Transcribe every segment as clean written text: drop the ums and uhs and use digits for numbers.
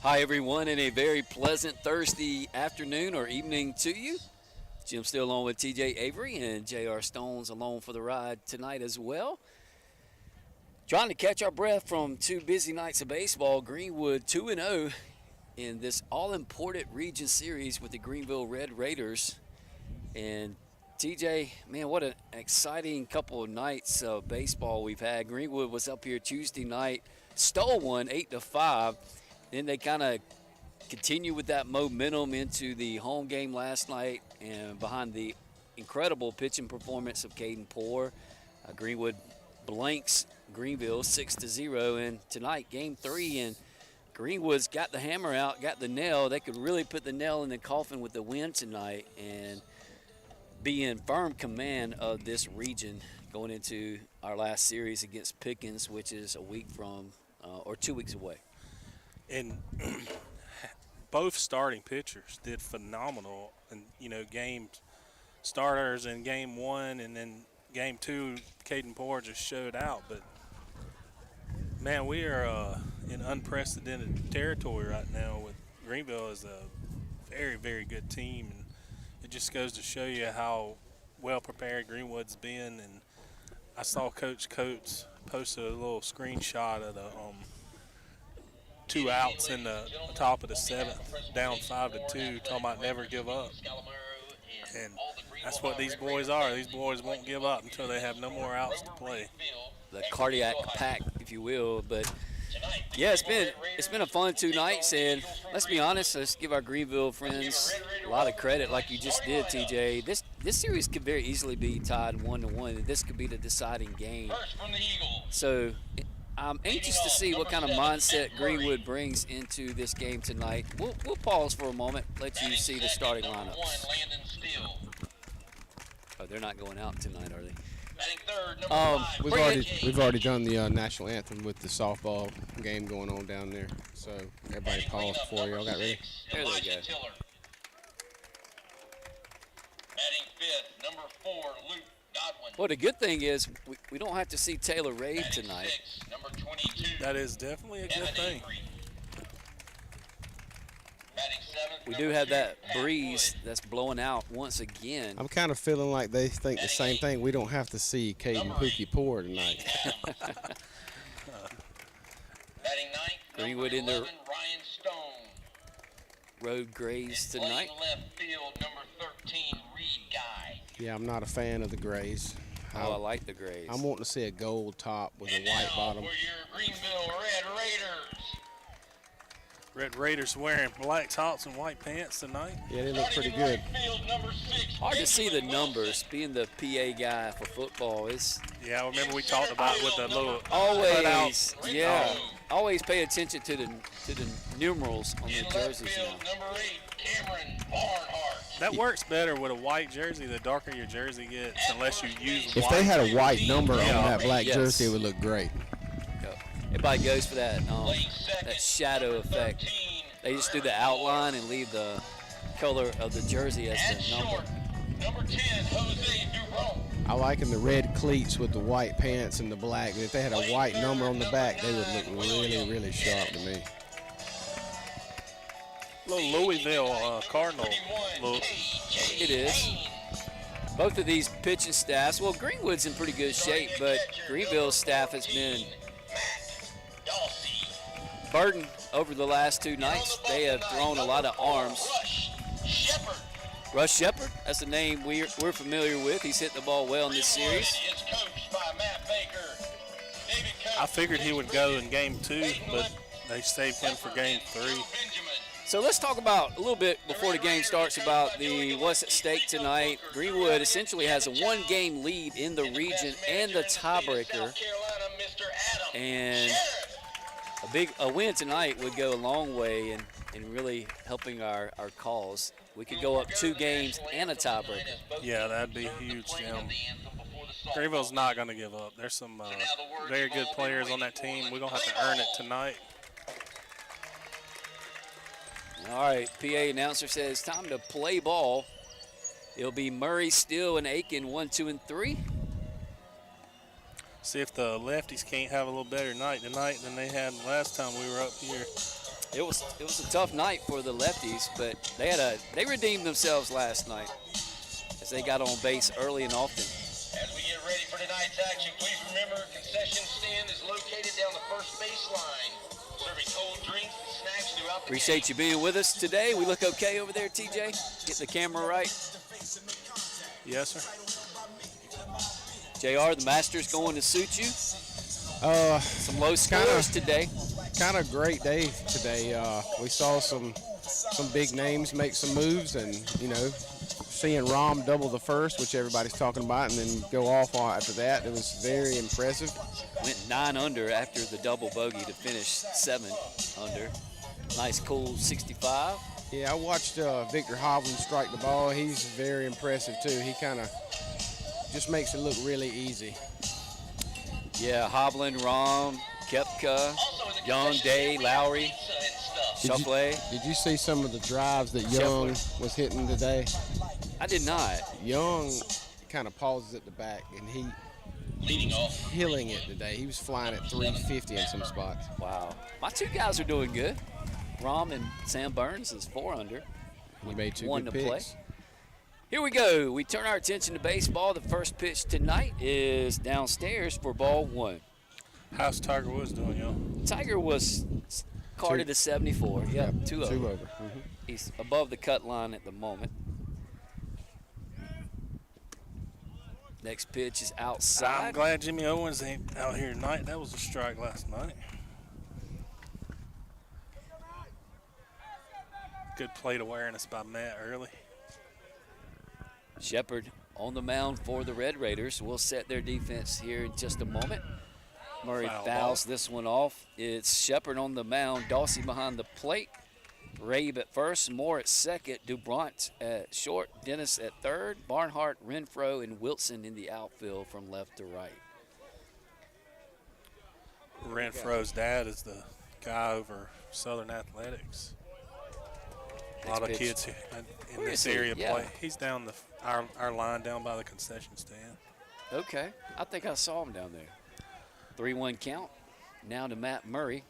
Hi, everyone, and a very pleasant Thursday afternoon or evening to you. Jim still along with TJ Avery and JR Stones along for the ride tonight as well. Trying to catch our breath from two busy nights of baseball. Greenwood 2-0 in this all-important region series with the Greenville Red Raiders. And TJ, man, what an exciting couple of nights of baseball we've had. Greenwood was up here Tuesday night, stole one 8-5. Then they kind of continue with that momentum into the home game last night, and behind the incredible pitching performance of Caden Poore, Greenwood blanks Greenville 6-0. And tonight, Game 3, and Greenwood's got the hammer out, got the nail. They could really put the nail in the coffin with the win tonight and be in firm command of this region going into our last series against Pickens, which is a week from or 2 weeks away. And both starting pitchers did phenomenal. And, game starters in game one and then game two, Caden Poore just showed out. But, man, we are in unprecedented territory right now with Greenville is a very, very good team. And it just goes to show you how well prepared Greenwood's been. And I saw Coach Coates posted a little screenshot of the 2 outs in the top of the 7th, down 5-2, talking about never give up. And that's what these boys are. These boys won't give up until they have no more outs to play. The cardiac pack, if you will. But yeah, it's been a fun 2 nights, and let's be honest, let's give our Greenville friends a lot of credit, like you just did, TJ. This series could very easily be tied 1-1. This could be the deciding game. So I'm anxious to see what kind of mindset Greenwood brings into this game tonight. We'll pause for a moment, let you see the starting lineups. Oh, they're not going out tonight, are they? We've already done the national anthem with the softball game going on down there. So everybody paused before y'all got ready. There they go. Batting fifth, number 4, Luke Godwin. Well, the good thing is we don't have to see Taylor Rave Batting tonight. sixth, number 22. That is definitely a good thing. Batting seventh, We number do have 2, that Pat breeze Wood. that's blowing out once again. I'm kind of feeling like they think the same thing. We don't have to see Caden Pookie Poore tonight. Batting ninth, Greenwood number in their 11, Ryan Stone. road grays Playing tonight. left field, number 13, Reed Guy. Yeah, I'm not a fan of the grays. Oh, I like the grays. I'm wanting to see a gold top with a And white now bottom. for your Greenville Red Raiders. Red Raiders wearing black tops and white pants tonight. Yeah, they look pretty Starting in good. right field, number 6, Hard to see the Benjamin numbers. Wilson. Being the PA guy for football is Yeah, I remember we talked about it with the little always, cutouts. yeah. Always pay attention to the numerals on the In left jerseys field, now. number 8, Cameron Barnhart. That works better with a white jersey. The darker your jersey gets, unless you use white. If they had a white number on that black Yes. jersey, it would look great. Everybody goes for that Late second, that shadow number effect. 13, They just do the outline and leave the color of the jersey as and the short, number. number 10, Jose Dubron. I like them the red cleats with the white pants and the black. But if they had a white number on the back, they would look really, really sharp to me. Little Louisville Cardinal look. It is. Both of these pitching staffs, well, Greenwood's in pretty good shape, but Greenville's staff has been burdened over the last 2 nights. They have thrown a lot of arms. Rush Shepard, that's a name we're familiar with. He's hit the ball well in this series. I figured he would go in game 2, but they saved him for game 3. So let's talk about a little bit before the game starts about what's at stake tonight. Greenwood essentially has a 1-game lead in the region and the tiebreaker. And a win tonight would go a long way in really helping our cause. We could go up 2 games and a tiebreaker. Yeah, that'd be huge. Greenville's not going to give up. There's some very good players on that team. We're going to have to earn it tonight. All right, PA announcer says time to play ball. It'll be Murray, Steele, and Aiken 1, 2, and 3. See if the lefties can't have a little better night tonight than they had last time we were up here. It was a tough night for the lefties, but they redeemed themselves last night as they got on base early and often. As we get ready for tonight's action, please remember concession stand is located down the first base line, serving cold drinks and snacks throughout the Appreciate you being with us today. We look okay over there, TJ? Get the camera right. Yes, sir. JR, the Masters going to suit you? Some low scores today. Kind of great day today. We saw some big names make some moves, and seeing Rom double the first, which everybody's talking about, and then go off after that, it was very impressive. Went 9 under after the double bogey to finish 7 under. Nice cool 65. Yeah, I watched Victor Hovland strike the ball. He's very impressive too. He kind of just makes it look really easy. Yeah, Hovland, Rom, Koepka, Young, Day, Lowry, Shuffle. Did you see some of the drives that Young was hitting today? I did not. Young kind of pauses at the back, and he was killing it today. He was flying at 350 in some spots. Wow. My 2 guys are doing good. Rom and Sam Burns is 4 under. He made 2 1 good to play. picks. Here we go. We turn our attention to baseball. The first pitch tonight is downstairs for ball 1. How's Tiger Woods doing, y'all? Tiger was carded to 74. Yep, 2 over. 2 over. Mm-hmm. He's above the cut line at the moment. Next pitch is outside. I'm glad Jimmy Owens ain't out here tonight. That was a strike last night. Good plate awareness by Matt early. Shepard on the mound for the Red Raiders. We'll set their defense here in just a moment. Murray fouls this one off. It's Shepard on the mound, Dawsey behind the plate, Rabe at first, Moore at second, Dubront at short, Dennis at third, Barnhart, Renfro, and Wilson in the outfield from left to right. Renfro's dad is the guy over Southern Athletics. A lot of kids in this area play. He's down our line down by the concession stand. Okay, I think I saw him down there. 3-1 count. Now to Matt Murray.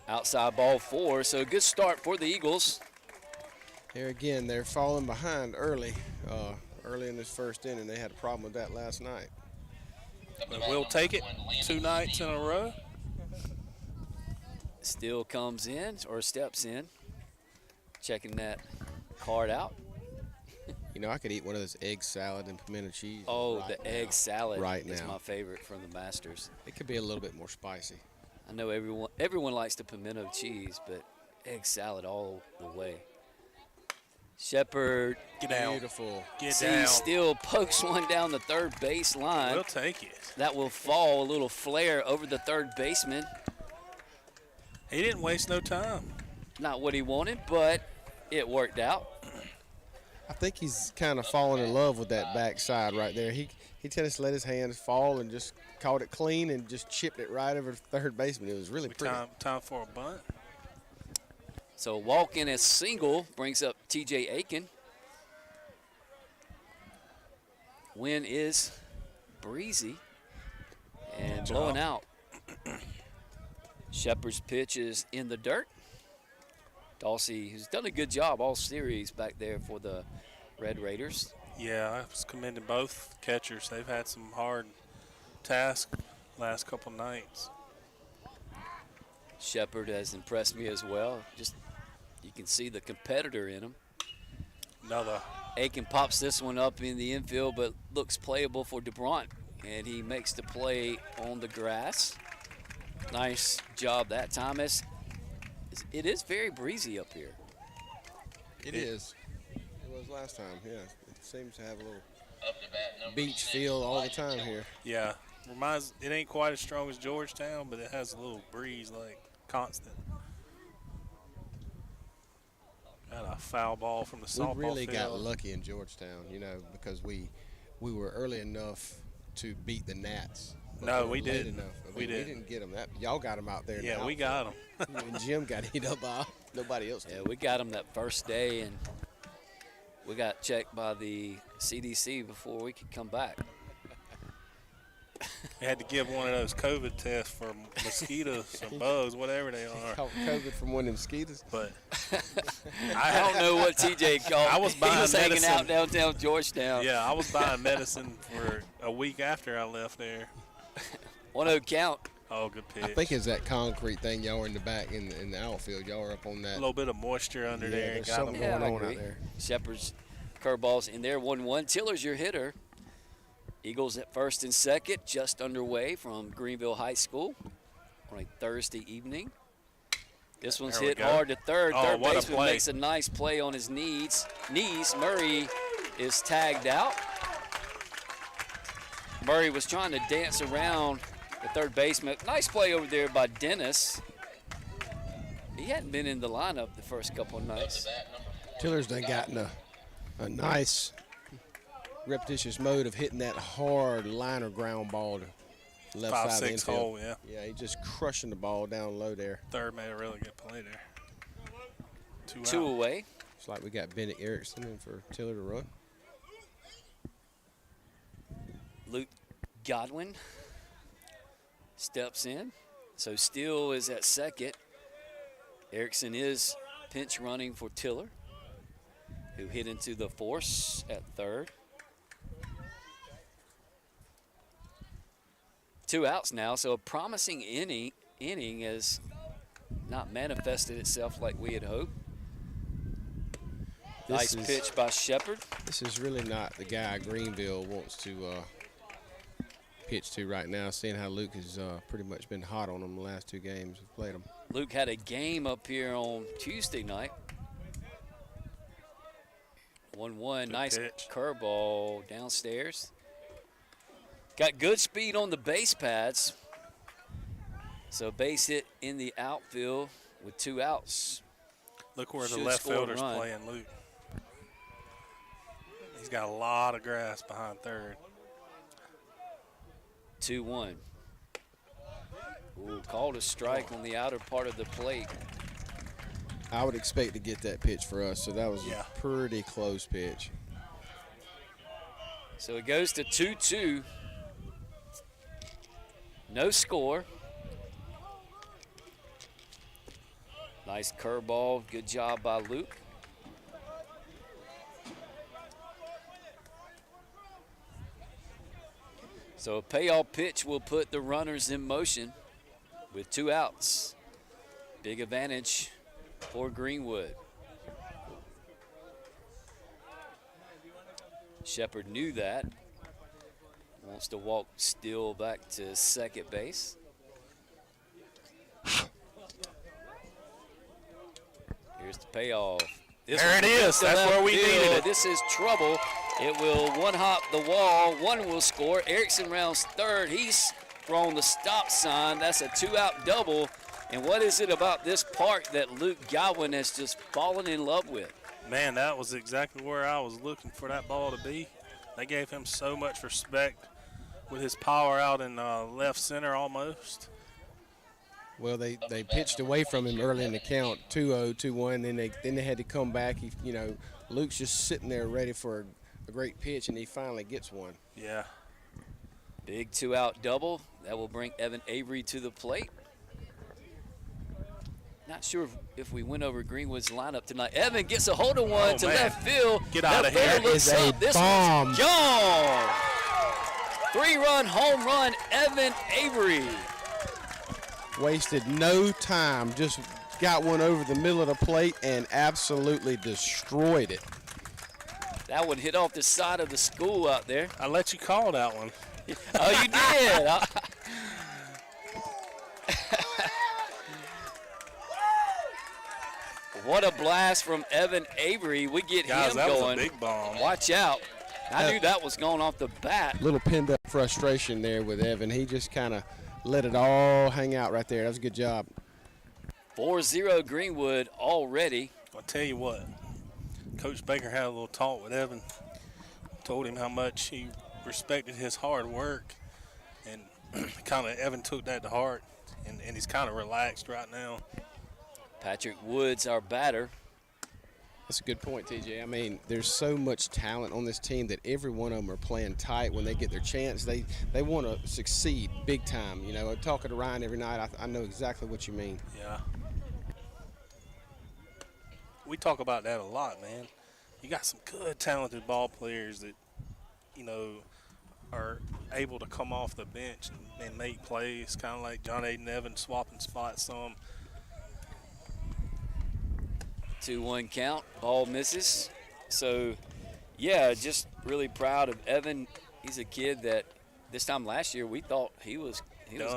Outside ball 4, so a good start for the Eagles. Here again, they're falling behind early in this first inning. They had a problem with that last night. But we'll take it 2 nights in a row. Still comes in or steps in. Checking that card out. I could eat one of those egg salad and pimento cheese. Oh, right the now. egg salad is now. my favorite from the Masters. It could be a little bit more spicy. I know everyone likes the pimento cheese, but egg salad all the way. Shepard. Get down. Beautiful. Get down. Still pokes one down the third base line. We'll take it. That will fall a little flare over the third baseman. He didn't waste no time. Not what he wanted, but it worked out. I think he's kind of fallen in love with that backside right there. He just let his hands fall and just caught it clean and just chipped it right over the third baseman. It was really pretty. Time for a bunt. So walk in a single brings up TJ Aiken. Wind is breezy and blowing out. Shepard's pitch is in the dirt. Dawsey, who's done a good job all series back there for the Red Raiders. Yeah, I was commending both catchers. They've had some hard tasks last couple nights. Shepard has impressed me as well. Just you can see the competitor in him. Another. Aiken pops this one up in the infield, but looks playable for Dubront, and he makes the play on the grass. Nice job that time. It is very breezy up here. It is. It was last time, yeah. It seems to have a little beach feel all the time here. Yeah. It ain't quite as strong as Georgetown, but it has a little breeze, like constant. Got a foul ball from the softball field. We really got lucky in Georgetown, because we were early enough to beat the Nats. No, we didn't. We didn't get them. Y'all got them out there. Yeah, we got them. And Jim got hit up by nobody else. Yeah, we got them that first day, and we got checked by the CDC before we could come back. They had to give one of those COVID tests for mosquitoes or bugs, whatever they are. Caught COVID from one of them mosquitoes. But I don't know what TJ called. I was buying he was hanging medicine. out downtown Georgetown. yeah, I was buying medicine for a week after I left there. 1-0 count. Oh, good pitch. I think it's that concrete thing. Y'all are in the back in the outfield. Y'all are up on a that. little bit of moisture under there. And there's got something them. Yeah, I going on agree. out there. Shepard's curveballs in there, 1-1. Tiller's your hitter. Eagles at first and second, just underway from Greenville High School on a Thursday evening. This one's There we hit go. hard to third. Oh, Third what a baseman play. makes a nice play on his knees. Murray is tagged out. Murray was trying to dance around the third baseman. Nice play over there by Dennis. He hadn't been in the lineup the first couple of nights. Tiller's done gotten a nice repetitious mode of hitting that hard liner ground ball to left side of the 5-6 infield. hole, yeah. Yeah, he's just crushing the ball down low there. Third made a really good play there. Two out. away. It's like we got Bennett Erickson in for Tiller to run. Luke Godwin steps in. So Steele is at second. Erickson is pinch running for Tiller, who hit into the force at third. 2 outs now, so a promising inning has not manifested itself like we had hoped. Nice pitch by Shepard. This is really not the guy Greenville wants to pitch to right now, seeing how Luke has pretty much been hot on him the last 2 games we've played him. Luke had a game up here on Tuesday night. 1-1, nice pitch. curveball downstairs. Got good speed on the base pads. So base hit in the outfield with 2 outs. Look where the Should left score a fielder's run. playing, Luke. He's got a lot of grass behind third. 2-1. Ooh, called a strike on the outer part of the plate. I would expect to get that pitch for us, so that was Yeah. a pretty close pitch. So it goes to 2-2. No score. Nice curveball. Good job by Luke. So a payoff pitch will put the runners in motion with 2 outs. Big advantage for Greenwood. Shepard knew that. Wants to walk Steele back to second base. Here's the payoff. This There one it is. gets to That's left where we field. needed it. This is trouble. It will one-hop the wall. One will score. Erickson rounds third. He's thrown the stop sign. That's a 2-out double. And what is it about this park that Luke Godwin has just fallen in love with? Man, that was exactly where I was looking for that ball to be. They gave him so much respect with his power out in left center almost. Well, they pitched away from him early in the count, 2-0, 2-1. Then they had to come back. Luke's just sitting there ready for a great pitch, and he finally gets one. Yeah. Big 2-out double. That will bring Evan Avery to the plate. Not sure if we went over Greenwood's lineup tonight. Evan gets a hold of one Oh, to man. left field. Get out of Left field here. looks That is a up. This bomb. one's gone. 3-run home run, Evan Avery. Wasted no time, just got one over the middle of the plate and absolutely destroyed it. That one hit off the side of the school out there. I let you call that one. Oh, you did. What a blast from Evan Avery. We get Guys, him that going. was a big bomb. Watch out. I knew that was going off the bat. Little pinned up frustration there with Evan. He just kind of let it all hang out right there. That was a good job. 4-0 Greenwood already. I'll tell you what, Coach Baker had a little talk with Evan, told him how much he respected his hard work, and kind of Evan took that to heart, and he's kind of relaxed right now. Patrick Woods, our batter. That's a good point, TJ. I mean, there's so much talent on this team that every one of them are playing tight. When they get their chance, they want to succeed big time. You know, talking to Ryan every night, I know exactly what you mean. Yeah. We talk about that a lot, man. You got some good, talented ball players that, you know, are able to come off the bench and make plays, kind of like John Aiden Evans swapping spots some. 2-1 count, ball misses. So, yeah, just really proud of Evan. He's a kid that this time last year we thought he was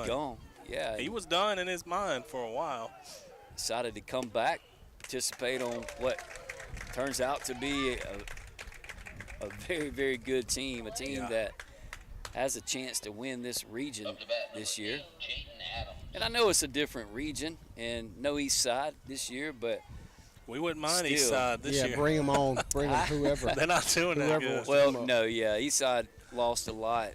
gone. Yeah, He was done in his mind for a while. decided to come back, participate on what turns out to be a very, very good team, a team that has a chance to win this region this year. And I know it's a different region and no East Side this year, but We wouldn't mind Still. East Side this Yeah, year. bring them on. Bring them, whoever. They're not doing that Whoever good. wants well, come up. no, yeah, East Side lost a lot.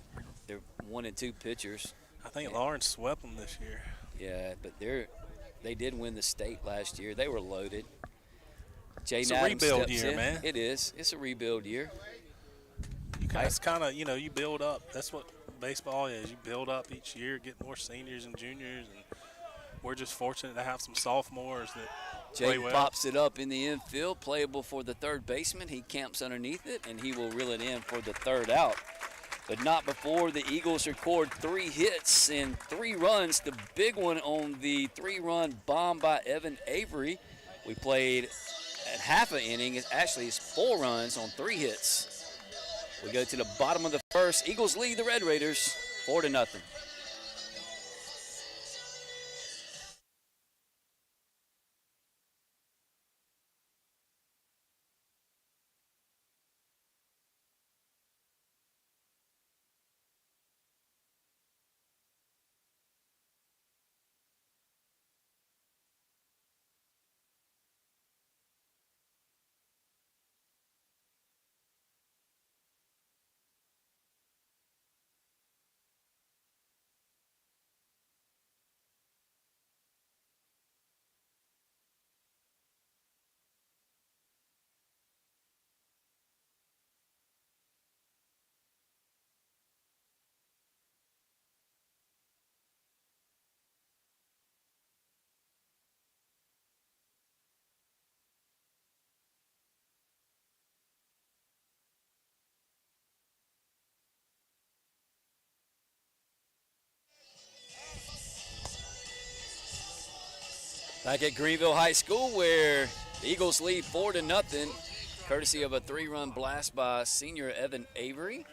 They're 1 and 2 pitchers. I think Lawrence swept them this year. Yeah, but they did win the state last year. They were loaded. Jaden It's a Adams rebuild steps year, in. man. It is. It's a rebuild year. It's kind of, you build up. That's what baseball is. You build up each year, get more seniors and juniors, and we're just fortunate to have some sophomores that play Jake well. pops it up in the infield, playable for the third baseman. He camps underneath it, and he will reel it in for the third out. But not before the Eagles record 3 hits and 3 runs. The big one on the 3-run bomb by Evan Avery. We played at half an inning. It's 4 runs on 3 hits. We go to the bottom of the first. Eagles lead the Red Raiders 4-0. Back at Greenville High School, where the Eagles lead 4-0, courtesy of a 3-run blast by senior Evan Avery.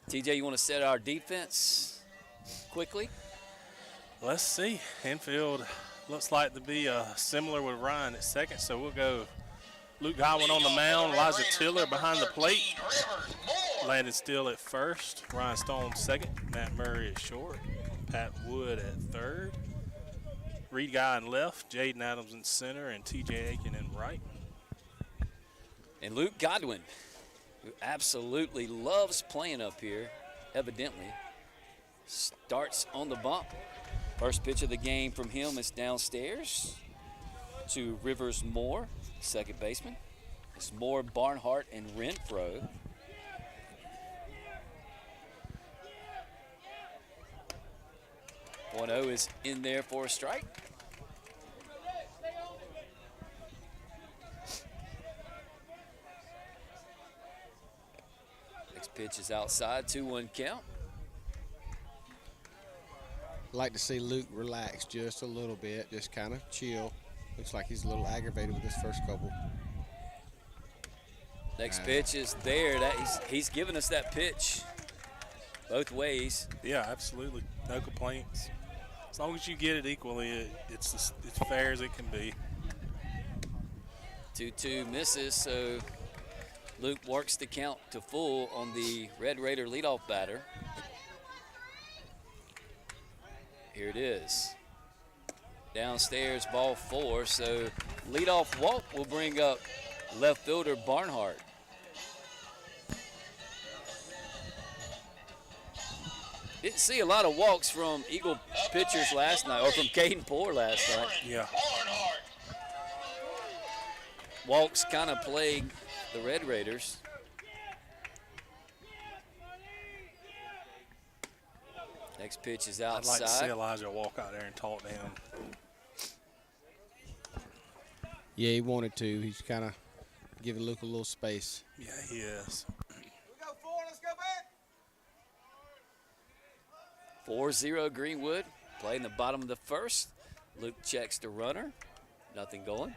TJ, you want to set our defense quickly? Let's see. Infield looks like to be similar with Ryan at second, so we'll go Luke Godwin on the mound, Elijah Tiller behind the plate, Landon Steele at first, Ryan Stone second, Matt Murray at short, Pat Wood at third, Reed Guy in left, Jaden Adams in center, and TJ Aiken in right. And Luke Godwin, who absolutely loves playing up here, evidently, starts on the bump. First pitch of the game from him is downstairs to Rivers Moore, second baseman. It's Moore, Barnhart, and Renfro. Point oh is in there for a strike. Next pitch is outside, 2-1 count. Like to see Luke relax just a little bit, just kind of chill. Looks like he's a little aggravated with this first couple. Next pitch is there. He's giving us that pitch both ways. Yeah, absolutely. No complaints. As long as you get it equally, it's as fair as it can be. 2-2 misses, so Luke works the count to full on the Red Raider leadoff batter. Here it is. Downstairs, ball 4, so leadoff walk will bring up left fielder Barnhart. Didn't see a lot of walks from Eagle pitchers last night, or from Caden Poor last night. Yeah. walks kind of plague the Red Raiders. Next pitch is I'd outside. like to see Elijah walk out there and talk to him. Yeah, he wanted to. He's kind of giving Luke a little space. Yeah, he is. 4-0 Greenwood. Playing the bottom of the first. Luke checks the runner. Nothing going.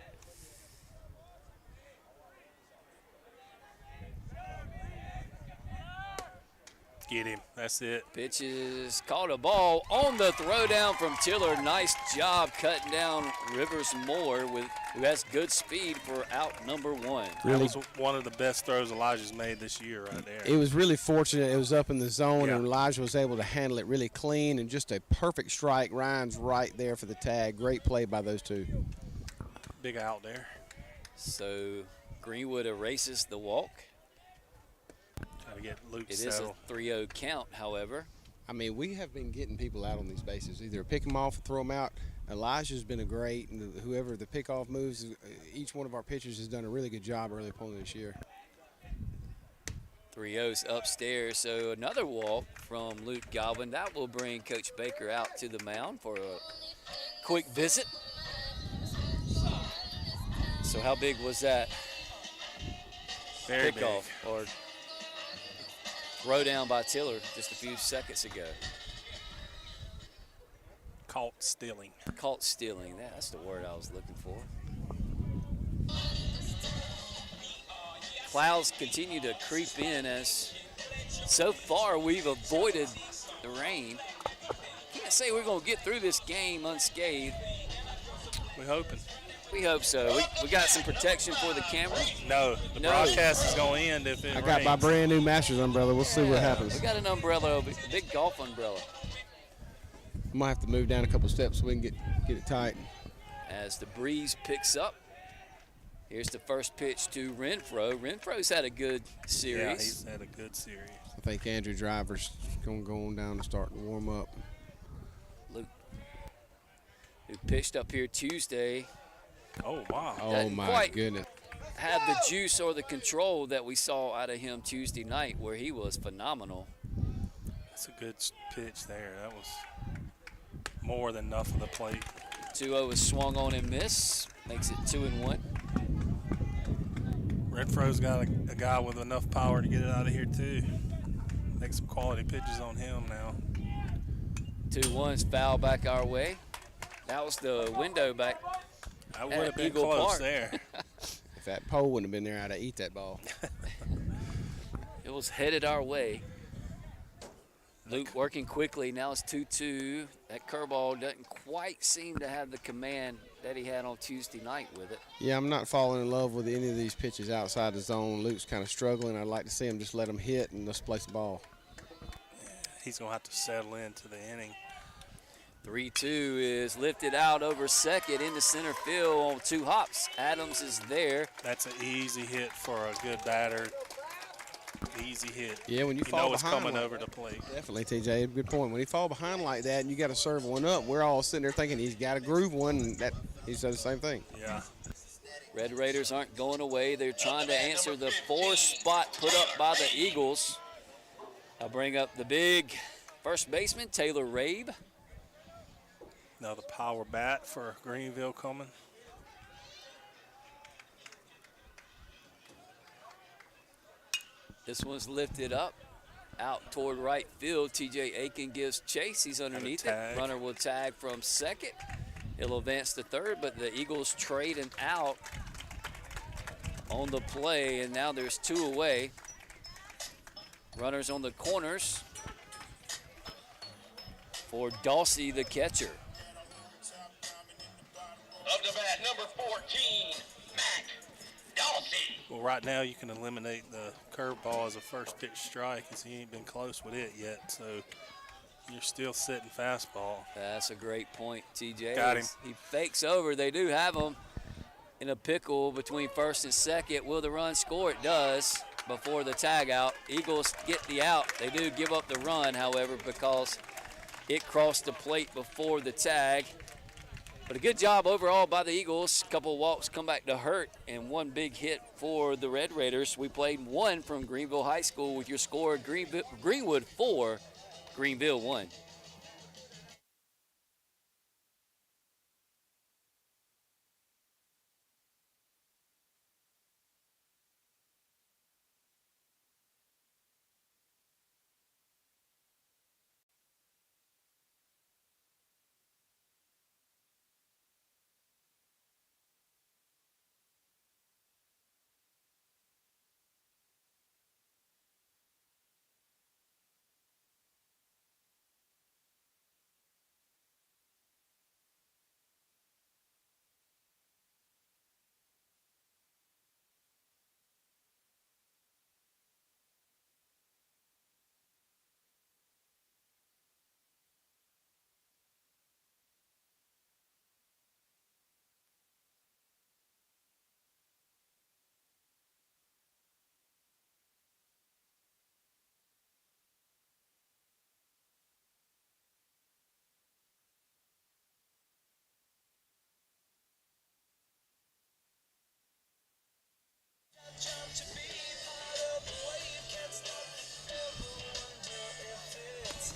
Get him. That's it. Pitch is called a ball on the throwdown from Tiller. Nice job cutting down Rivers Moore, who has good speed for out number one. That was one of the best throws Elijah's made this year right there. It was really fortunate. It was up in the zone, Yeah. and Elijah was able to handle it really clean and just a perfect strike. Ryan's right there for the tag. Great play by those two. Big out there. So Greenwood erases the walk. Trying to get Luke It is settled. a 3-0 count, however. I mean, we have been getting people out on these bases. Either pick them off or throw them out. Elijah's been a great, and whoever the pickoff moves, each one of our pitchers has done a really good job early opponent this year. 3-0's upstairs, so another walk from Luke Godwin. That will bring Coach Baker out to the mound for a quick visit. So how big was that Very pickoff or throw down by Tiller just a few seconds ago? Caught stealing. Caught stealing. That's the word I was looking for. Clouds continue to creep in as so far we've avoided the rain. Can't say we're going to get through this game unscathed. We're hoping. We hope so. We got some protection for the camera. No, the broadcast is going to end if it I got my rains. brand new Masters umbrella. We'll see what happens. We got an umbrella, a big golf umbrella. Might have to move down a couple steps so we can get it tight. As the breeze picks up, here's the first pitch to Renfro. Renfro's had a good series. Yeah, he's had a good series. I think Andrew Driver's going to go on down and start to warm up. Luke, who pitched up here Tuesday, Oh, wow. Oh, Doesn't my quite- goodness. had the juice or the control that we saw out of him Tuesday night, where he was phenomenal. That's a good pitch there. That was more than enough of the plate. 2-0 is swung on and miss, makes it 2-1. Renfro's got a guy with enough power to get it out of here, too. Make some quality pitches on him now. 2-1's foul back our way. That was the window back. That would have been Eagle close Park. there. If that pole wouldn't have been there, I'd have eat that ball. It was headed our way. Luke working quickly. Now it's 2-2. That curveball doesn't quite seem to have the command that he had on Tuesday night with it. Yeah, I'm not falling in love with any of these pitches outside the zone. Luke's kind of struggling. I'd like to see him just let him hit and just place the ball. He's going to have to settle into the inning. 3-2 is lifted out over second into center field on 2 hops. Adams is there. That's an easy hit for a good batter. Easy hit. Yeah, when you You fall know it's behind coming like over the plate. Definitely, TJ. Good point. When you fall behind like that and you got to serve one up, we're all sitting there thinking he's got to groove one. And that he said the same thing. Yeah. Red Raiders aren't going away. They're trying to answer the 4th spot put up by the Eagles. I'll bring up the big first baseman, Taylor Rabe. Another power bat for Greenville coming. This one's lifted up, out toward right field. TJ Aiken gives chase. He's underneath it. tag. Runner will tag from second. He'll advance to third, but the Eagles trade him out on the play, and now there's 2 away. Runners on the corners for Dawsey, the catcher. Up to bat, number 14, Mac Dawsey. Well, right now you can eliminate the curveball as a first pitch strike as he ain't been close with it yet. So you're still sitting fastball. That's a great point, TJ. Got him. He fakes over. They do have him in a pickle between first and second. Will the run score? It does before the tag out. Eagles get the out. They do give up the run, however, because it crossed the plate before the tag. But a good job overall by the Eagles. A couple of walks come back to hurt, and one big hit for the Red Raiders. We played one from Greenville High School with your score Greenwood 4, Greenville 1.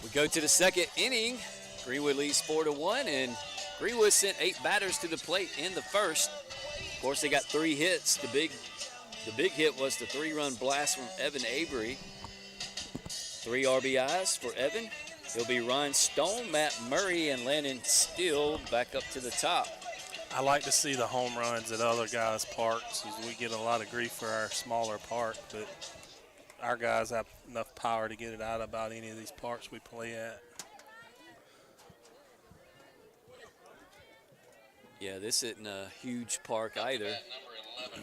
We go to the second inning. Greenwood leads 4-1, and Greenwood sent 8 batters to the plate in the first. Of course, they got 3 hits. The big hit was the 3-run blast from Evan Avery. 3 RBIs for Evan. He'll be Ryan Stone, Matt Murray, and Landon Steele back up to the top. I like to see the home runs at other guys' parks. We get a lot of grief for our smaller park, but our guys have enough power to get it out about any of these parks we play at. Yeah, this isn't a huge park either,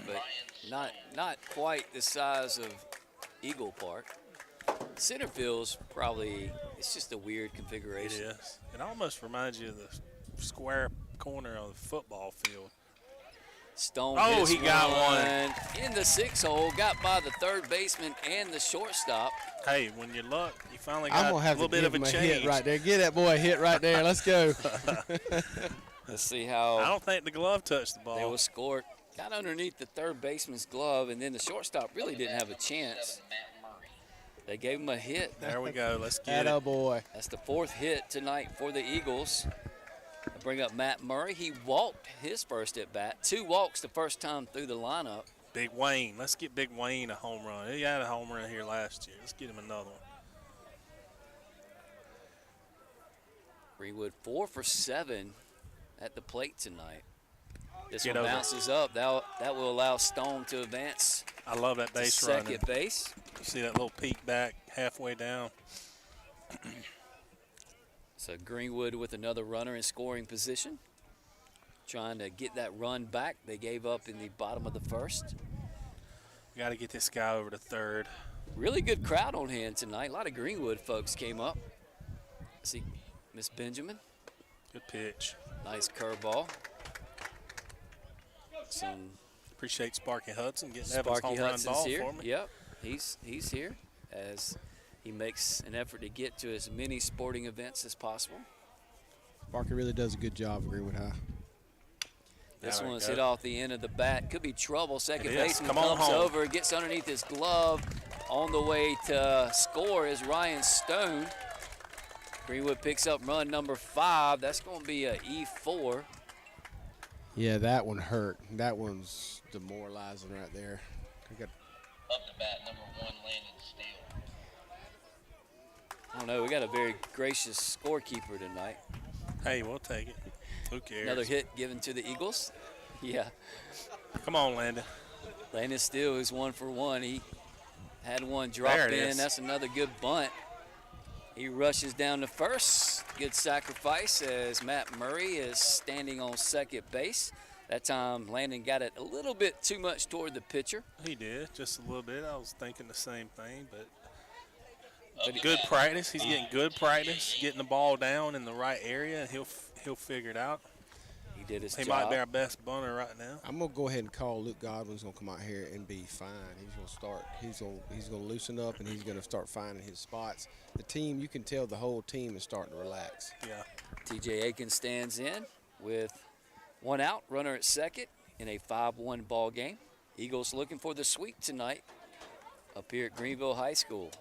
but not quite the size of Eagle Park. Center field's probably, it's just a weird configuration. It is. It almost reminds you of the square corner of the football field. Stone Oh, hits he got one in the 6-hole, got by the third baseman and the shortstop. Hey, when you look, you finally I'm got gonna a have little to bit give of a him change. hit right there. Get that boy a hit right there. Let's go. Let's see how I don't think the glove touched the ball. they will score. Got underneath the third baseman's glove, and then the shortstop really didn't have a chance. They gave him a hit. There we go. Let's get Atta it. boy. That's the 4th hit tonight for the Eagles. I bring up Matt Murray. He walked his first at bat. 2 walks the first time through the lineup. Big Wayne. Let's get Big Wayne a home run. He had a home run here last year. Let's get him another one. Greenwood 4 for 7 at the plate tonight. This Get one over. bounces up. That will allow Stone to advance I love that to base second running. base. You see that little peek back halfway down? So Greenwood with another runner in scoring position, trying to get that run back they gave up in the bottom of the first. We got to get this guy over to third. Really good crowd on hand tonight. A lot of Greenwood folks came up. See Miss Benjamin. Good pitch. Nice curveball. Some Appreciate Sparky Hudson getting Evans Sparky home run Hudson's ball here. for me. Yep, he's here as he makes an effort to get to as many sporting events as possible. Parker really does a good job at Greenwood High. This There we one's go. hit off the end of the bat. Could be trouble. Second It is. baseman Come on comes home. over, gets underneath his glove. On the way to score is Ryan Stone. Greenwood picks up run number 5. That's going to be a E4. Yeah, that one hurt. That one's demoralizing right there. We got Up to bat, number 1, Landon Steele. I don't know. We got a very gracious scorekeeper tonight. Hey, we'll take it. Who cares? Another hit given to the Eagles. Yeah. Come on, Landon. Landon Steele is 1 for 1. He had one drop There it in. is. That's another good bunt. He rushes down to first. Good sacrifice as Matt Murray is standing on second base. That time, Landon got it a little bit too much toward the pitcher. He did, just a little bit. I was thinking the same thing, but good practice. He's getting good practice, getting the ball down in the right area, and he'll figure it out. He did his He job. might be our best bunter right now. I'm gonna go ahead and call Luke Godwin's gonna come out here and be fine. He's gonna start. He's gonna loosen up and he's gonna start finding his spots. The team, you can tell the whole team is starting to relax. Yeah. TJ Aiken stands in with One out, runner at second in a 5-1 ball game. Eagles looking for the sweep tonight up here at Greenville High School.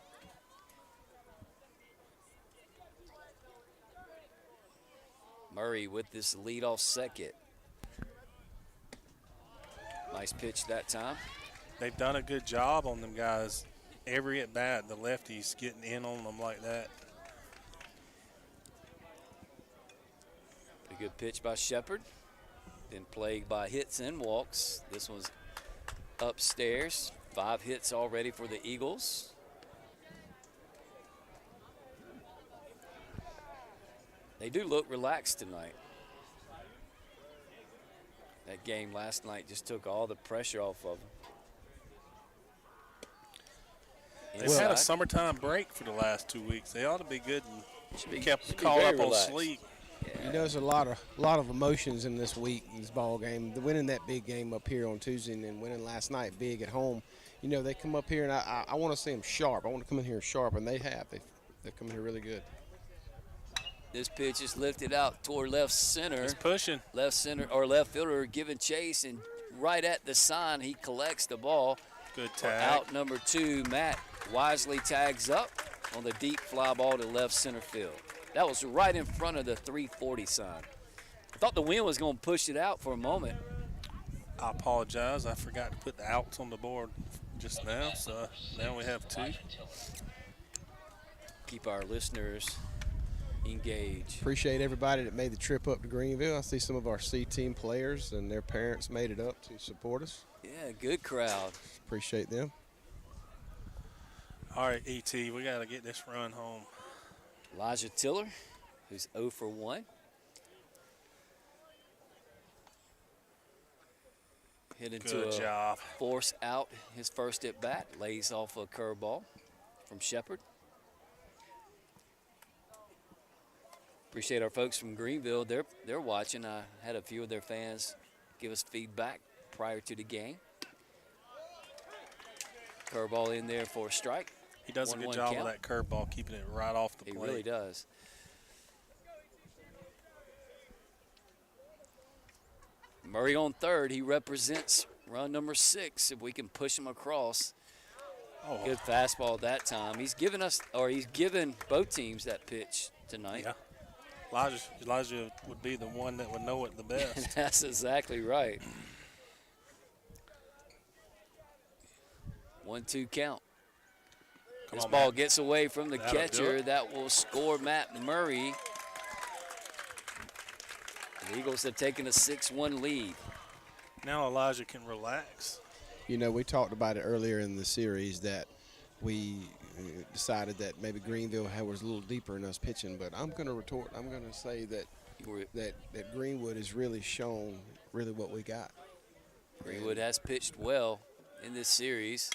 Murray with this leadoff second. Nice pitch that time. They've done a good job on them guys. Every at bat, the lefties getting in on them like that. A good pitch by Shepard. Been plagued by hits and walks. This one's upstairs. 5 hits already for the Eagles. They do look relaxed tonight. That game last night just took all the pressure off of them. They've had a summertime break for the last 2 weeks. They ought to be good and kept caught very up on relaxed. sleep. You know, there's a lot of emotions in this week, this ball game. The winning that big game up here on Tuesday and then winning last night big at home. You know, they come up here and I want to see them sharp. I want to come in here sharp, and they have. They've come in here really good. This pitch is lifted out toward left center. It's pushing. Left center or left fielder giving chase, and right at the sign he collects the ball. Good For tag. out number 2, Matt wisely tags up on the deep fly ball to left center field. That was right in front of the 340 sign. I thought the wind was going to push it out for a moment. I apologize. I forgot to put the outs on the board just now, so now we have 2. Keep our listeners engaged. Appreciate everybody that made the trip up to Greenville. I see some of our C-team players and their parents made it up to support us. Yeah, good crowd. Appreciate them. All right, E.T., we got to get this run home. Elijah Tiller, who's 0 for 1. Hit into Good a job. force out his first at bat. Lays off a curveball from Shepard. Appreciate our folks from Greenville. They're watching. I had a few of their fans give us feedback prior to the game. Curveball in there for a strike. He does a good 1-1 job count. of that curveball, keeping it right off the He plate. really does. Murray on third. He represents run number 6. If we can push him across. Oh, Good fastball that time. He's given both teams that pitch tonight. yeah. Elijah would be the one that would know it the best. That's exactly right. 1-2 count. Come This on, ball Matt. gets away from the That'll do catcher. it. That will score Matt Murray. The Eagles have taken a 6-1 lead. Now Elijah can relax. You know, we talked about it earlier in the series that we decided that maybe Greenville was a little deeper in us pitching, but I'm going to retort. I'm going to say that Greenwood has really shown really what we got. Greenwood has pitched well in this series.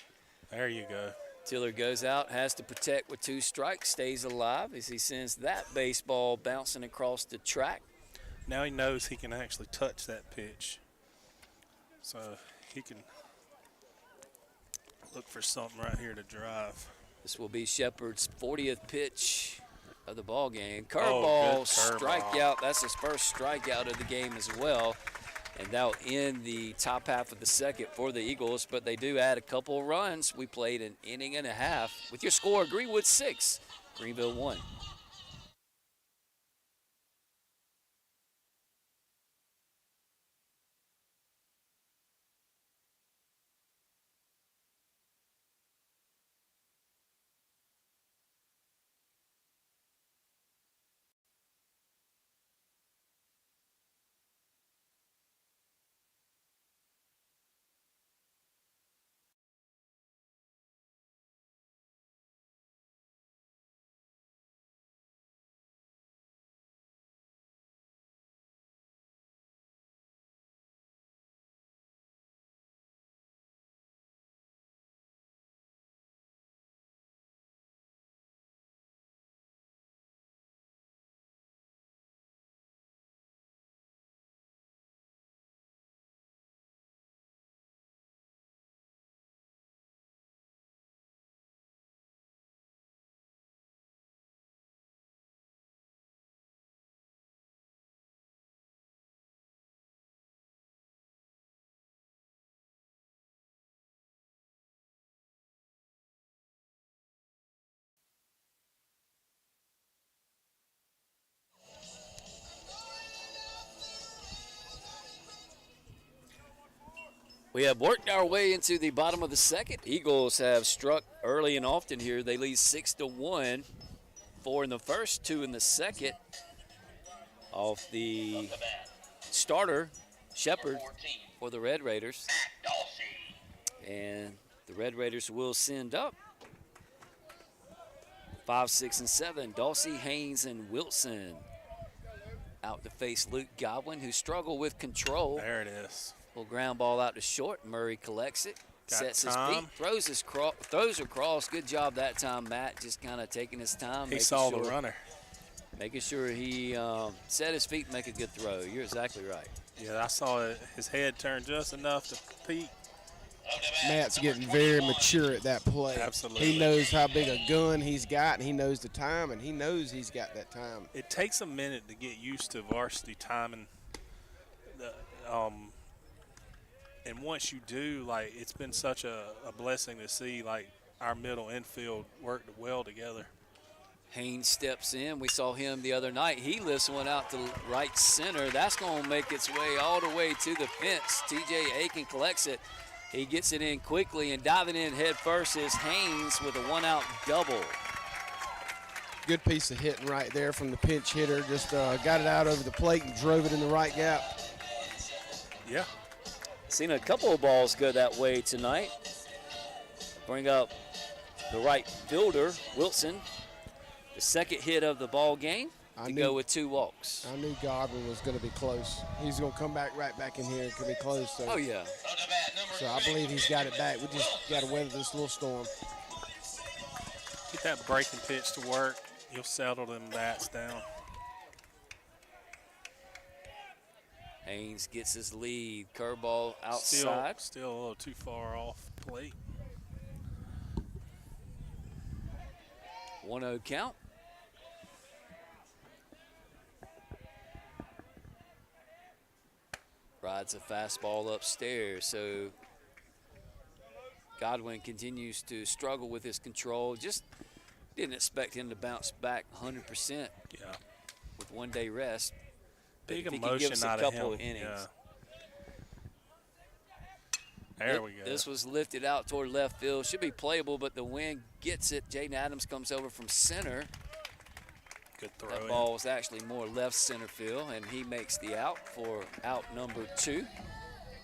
There you go. Tiller goes out, has to protect with 2 strikes, stays alive as he sends that baseball bouncing across the track. Now he knows he can actually touch that pitch. So he can look for something right here to drive. This will be Shepard's 40th pitch of the ball game. Oh, Curveball, good curveball. strikeout. That's his first strikeout of the game as well. And that'll end the top half of the second for the Eagles. But they do add a couple of runs. We played an inning and a half. With your score, Greenwood 6, Greenville 1. We have worked our way into the bottom of the second. Eagles have struck early and often here. They lead 6-1. 4 in the first, 2 in the second. Off the starter, Shepard, for the Red Raiders. And the Red Raiders will send up 5, 6, and 7. Dawsey, Haynes, and Wilson out to face Luke Godwin, who struggled with control. There it is. Little ground ball out to short. Murray collects it, sets his time. feet, throws across. Good job that time, Matt. Just kind of taking his time. He saw the runner. Making sure he set his feet and make a good throw. You're exactly right. Yeah, I saw it. His head turned just enough to peek. Matt's getting very mature at that play. Absolutely. He knows how big a gun he's got, and he knows the time, and he knows he's got that time. It takes a minute to get used to varsity timing. And once you do, like, it's been such a blessing to see, like, our middle infield work well together. Haynes steps in. We saw him the other night. He lifts one out to right center. That's going to make its way all the way to the fence. TJ Aiken collects it. He gets it in quickly, and diving in head first is Haynes with a one-out double. Good piece of hitting right there from the pinch hitter. Just got it out over the plate and drove it in the right gap. Yeah. Seen a couple of balls go that way tonight. Bring up the right fielder, Wilson. The second hit of the ball game to go with 2 walks. I knew Godwin was going to be close. He's going to come back right back in here and could be close. So. Oh, yeah. So I believe he's got it back. We just got to weather this little storm. Get that breaking pitch to work. You'll settle them bats down. Haynes gets his lead. Curveball outside. Still a little too far off plate. 1-0 count. Rides a fastball upstairs. So Godwin continues to struggle with his control. Just didn't expect him to bounce back 100%. Yeah. With 1 day rest. Big if he emotion can give us out a of couple him. innings. Yeah. There we go. This was lifted out toward left field. Should be playable, but the wind gets it. Jaden Adams comes over from center. Good throw. That ball was actually more left center field, and he makes the out for out number 2. You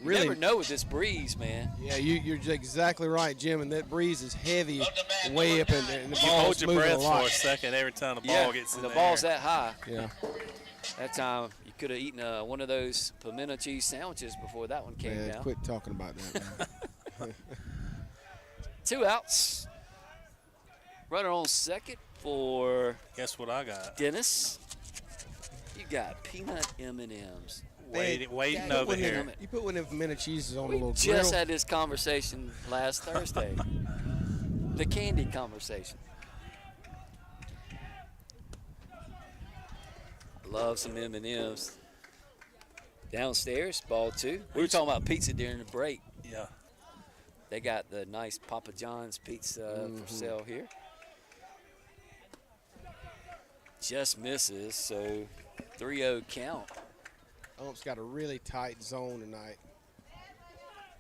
Really? never know with this breeze, man. Yeah, you're exactly right, Jim. And that breeze is heavy, way up, and the You ball's hold your moving breath a lot. for a second every time the Yeah, ball gets in the there. ball's that high. Yeah, That time you could have eaten one of those pimento cheese sandwiches before that one came man, down. quit talking about that, man. 2 outs. Runner on second for Guess what I got? Dennis. You got peanut M&Ms. Waiting God, over wait a here. minute. You put one of them pimento cheeses on We a little just grill. had this conversation last Thursday. The candy conversation. Love some M&Ms. Downstairs, ball 2. We were talking about pizza during the break. Yeah. They got the nice Papa John's pizza for sale here. Just misses, so 3-0 count. Ump's got a really tight zone tonight,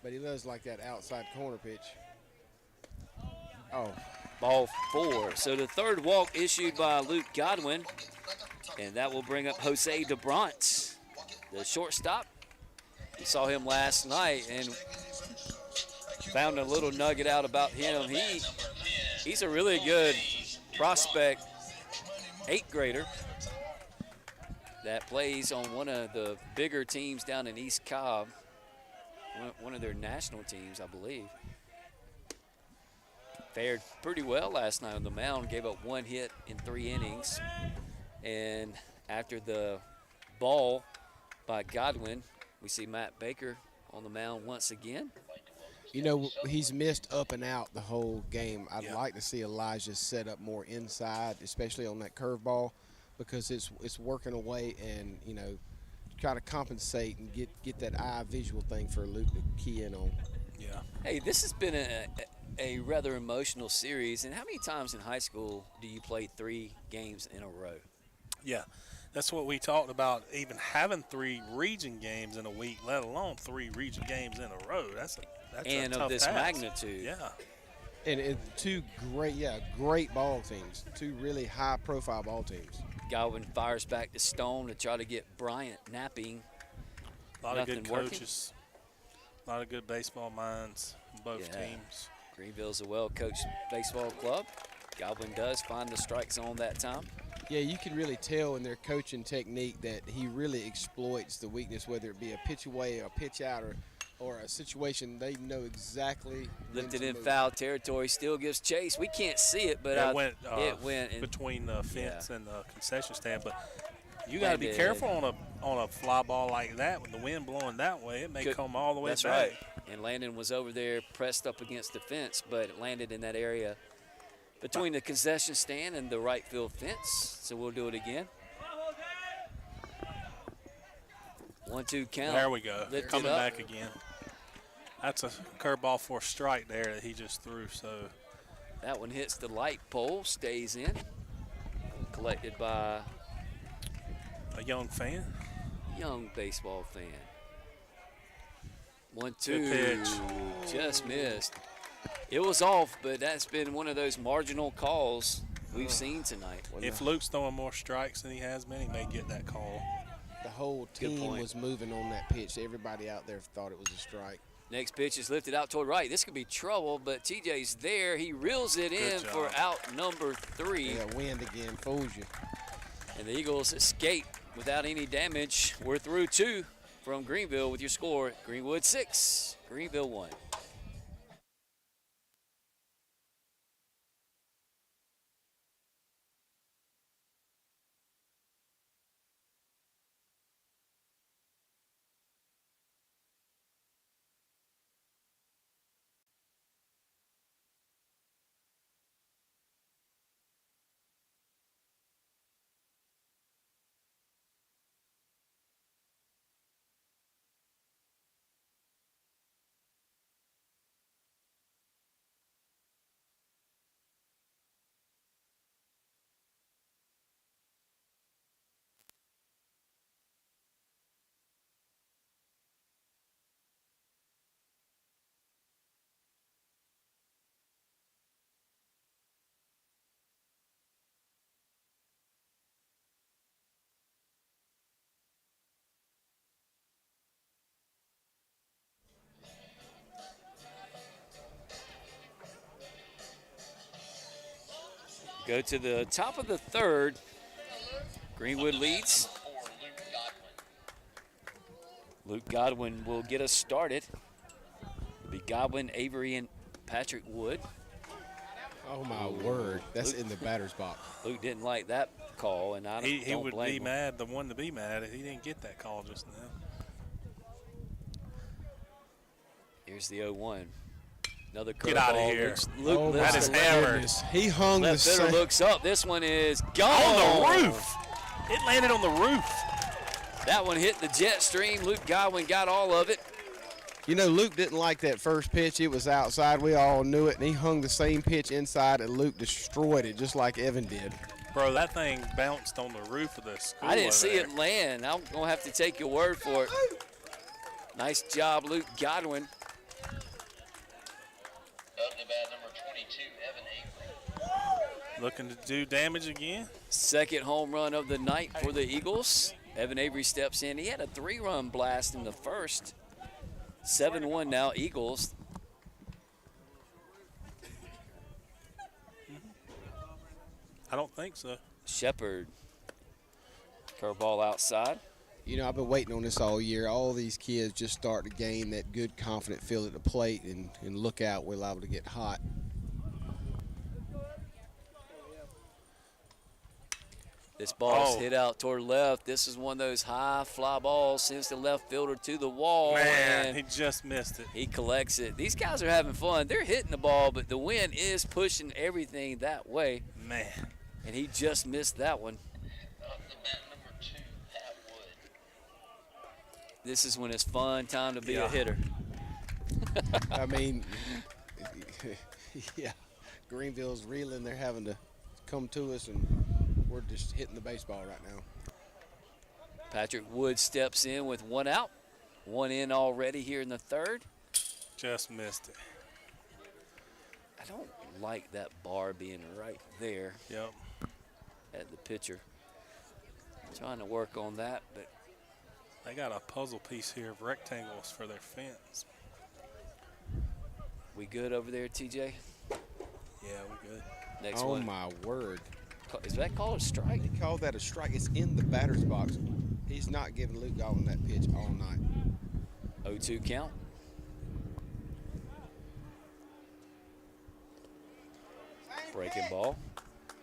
but he does like that outside corner pitch. Oh, Ball 4. So the third walk issued by Luke Godwin, and that will bring up Jose DeBrant, the shortstop. We saw him last night and found a little nugget out about him. He's a really good prospect 8th grader that plays on one of the bigger teams down in East Cobb, one of their national teams, I believe. Fared pretty well last night on the mound, gave up 1 hit in 3 innings. And after the ball by Godwin, we see Matt Baker on the mound once again. you know, he's missed up and out the whole game. I'd Yeah. like to see Elijah set up more inside, especially on that curveball, because it's working away, and you know, try to compensate and get that eye visual thing for Luke to key in on. Yeah. Hey, this has been a rather emotional series. And how many times in high school do you play 3 games in a row? Yeah. That's what we talked about, even having 3 region games in a week, let alone 3 region games in a row. That's And a of tough this task. magnitude. Yeah. And two great ball teams, 2 really high-profile ball teams. Godwin fires back to Stone to try to get Bryant napping. A lot of good Nothing working. coaches. A lot of good baseball minds on both Yeah. teams. Greenville's a well-coached baseball club. Godwin does find the strike zone that time. Yeah, you can really tell in their coaching technique that he really exploits the weakness, whether it be a pitch away, a pitch out, or a situation. They know exactly when Lifted to in move. foul territory, still gives chase. We can't see it, but It went, it went in. between the fence and the concession stand, but you got to be Landed. careful on a fly ball like that. With the wind blowing that way, it may come all the way That's back. right. And Landon was over there pressed up against the fence, but it landed in that area between the concession stand and the right field fence. So we'll do it again. 1-2 count. There we go. Lift it Coming up. back again. That's a curveball for a strike there that he just threw. So That one hits the light pole, stays in. Collected by a young fan. young baseball fan. 1-2. Good pitch. Just missed. It was off, but that's been one of those marginal calls we've seen tonight. If Luke's throwing more strikes than he has been, he may get that call. The whole Good team point. was moving on that pitch. Everybody out there thought it was a strike. Next pitch is lifted out toward right. This could be trouble, but TJ's there. He reels it in job. for out number 3. Yeah, wind again fools you. And the Eagles escape without any damage. We're through 2 from Greenville with your score. Greenwood 6, Greenville 1. Go to the top of the 3rd. Greenwood leads. Luke Godwin will get us started. It'll be Godwin, Avery, and Patrick Wood. Oh, my word. That's in the batter's box. Luke didn't like that call, and I He don't would blame be him. mad, the one to be mad, if he didn't get that call just now. Here's the 0-1. Another curveball. Get outta here. Luke Oh, lifts that is the hammered. goodness. He hung the left fielder same. looks up. This one is gone. On the roof. It landed on the roof. That one hit the jet stream. Luke Godwin got all of it. You know, Luke didn't like that first pitch. It was outside. We all knew it. And he hung the same pitch inside, and Luke destroyed it just like Evan did. Bro, that thing bounced on the roof of the school. I didn't over see there. it land. I'm going to have to take your word for it. Nice job, Luke Godwin. Up to bat number 22, Evan Avery. Looking to do damage again. Second home run of the night for the Eagles. Evan Avery steps in. He had a 3-run blast in the first. 7-1 now, Eagles. I don't think so. Shepard. Curveball outside. You know, I've been waiting on this all year. All these kids just start to gain that good, confident feel at the plate and look out. We're liable to get hot. This ball's Oh. hit out toward left. This is one of those high fly balls, sends the left fielder to the wall. Man, and he just missed it. he collects it. These guys are having fun. They're hitting the ball, but the wind is pushing everything that way. Man. And he just missed that one. Up to bat number 2, Pat Wood. This is when it's fun time to be a Yeah. hitter. I mean, yeah, Greenville's reeling. They're having to come to us, and we're just hitting the baseball right now. Patrick Wood steps in with one out. One in already here in the third. Just missed it. I don't like that bar being right there Yep. at the pitcher. Trying to work on that, but They got a puzzle piece here of rectangles for their fence. we good over there, TJ? Yeah, we good. Next Oh one. my word! Is that called a strike? He called that a strike. It's in the batter's box. He's not giving Luke Godwin that pitch all night. 0-2 count. Breaking ball.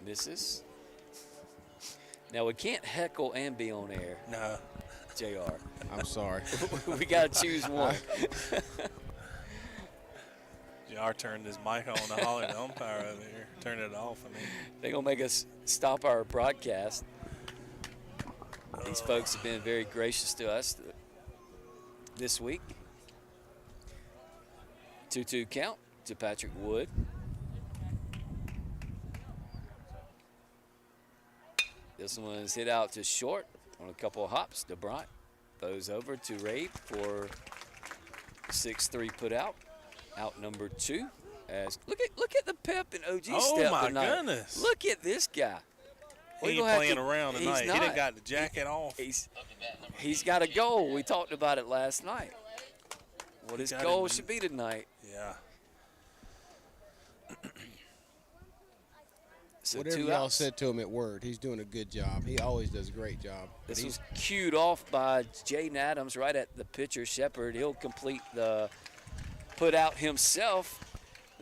Misses. Now, we can't heckle and be on air, No. JR. I'm sorry. We got to choose one. JR turned his mic on to holler at the umpire over here. Turn it off. I mean, They're going to make us stop our broadcast. These folks have been very gracious to us this week. 2-2 count to Patrick Wood. This one's hit out to short on a couple of hops. DeBrant throws over to Rabe for 6-3 put out. Out number 2. As look at the pep and OG step my tonight. goodness. Look at this guy. he We ain't gonna have playing to- around he's tonight. He not. done got the jacket off. He's got a goal. We talked about it last night. What his got goal it. should be tonight. Yeah. So Whatever 2 y'all outs. said to him at Word, he's doing a good job. He always does a great job. But This he's was cued off by Jaden Adams right at the pitcher, Shepard. He'll complete the put out himself.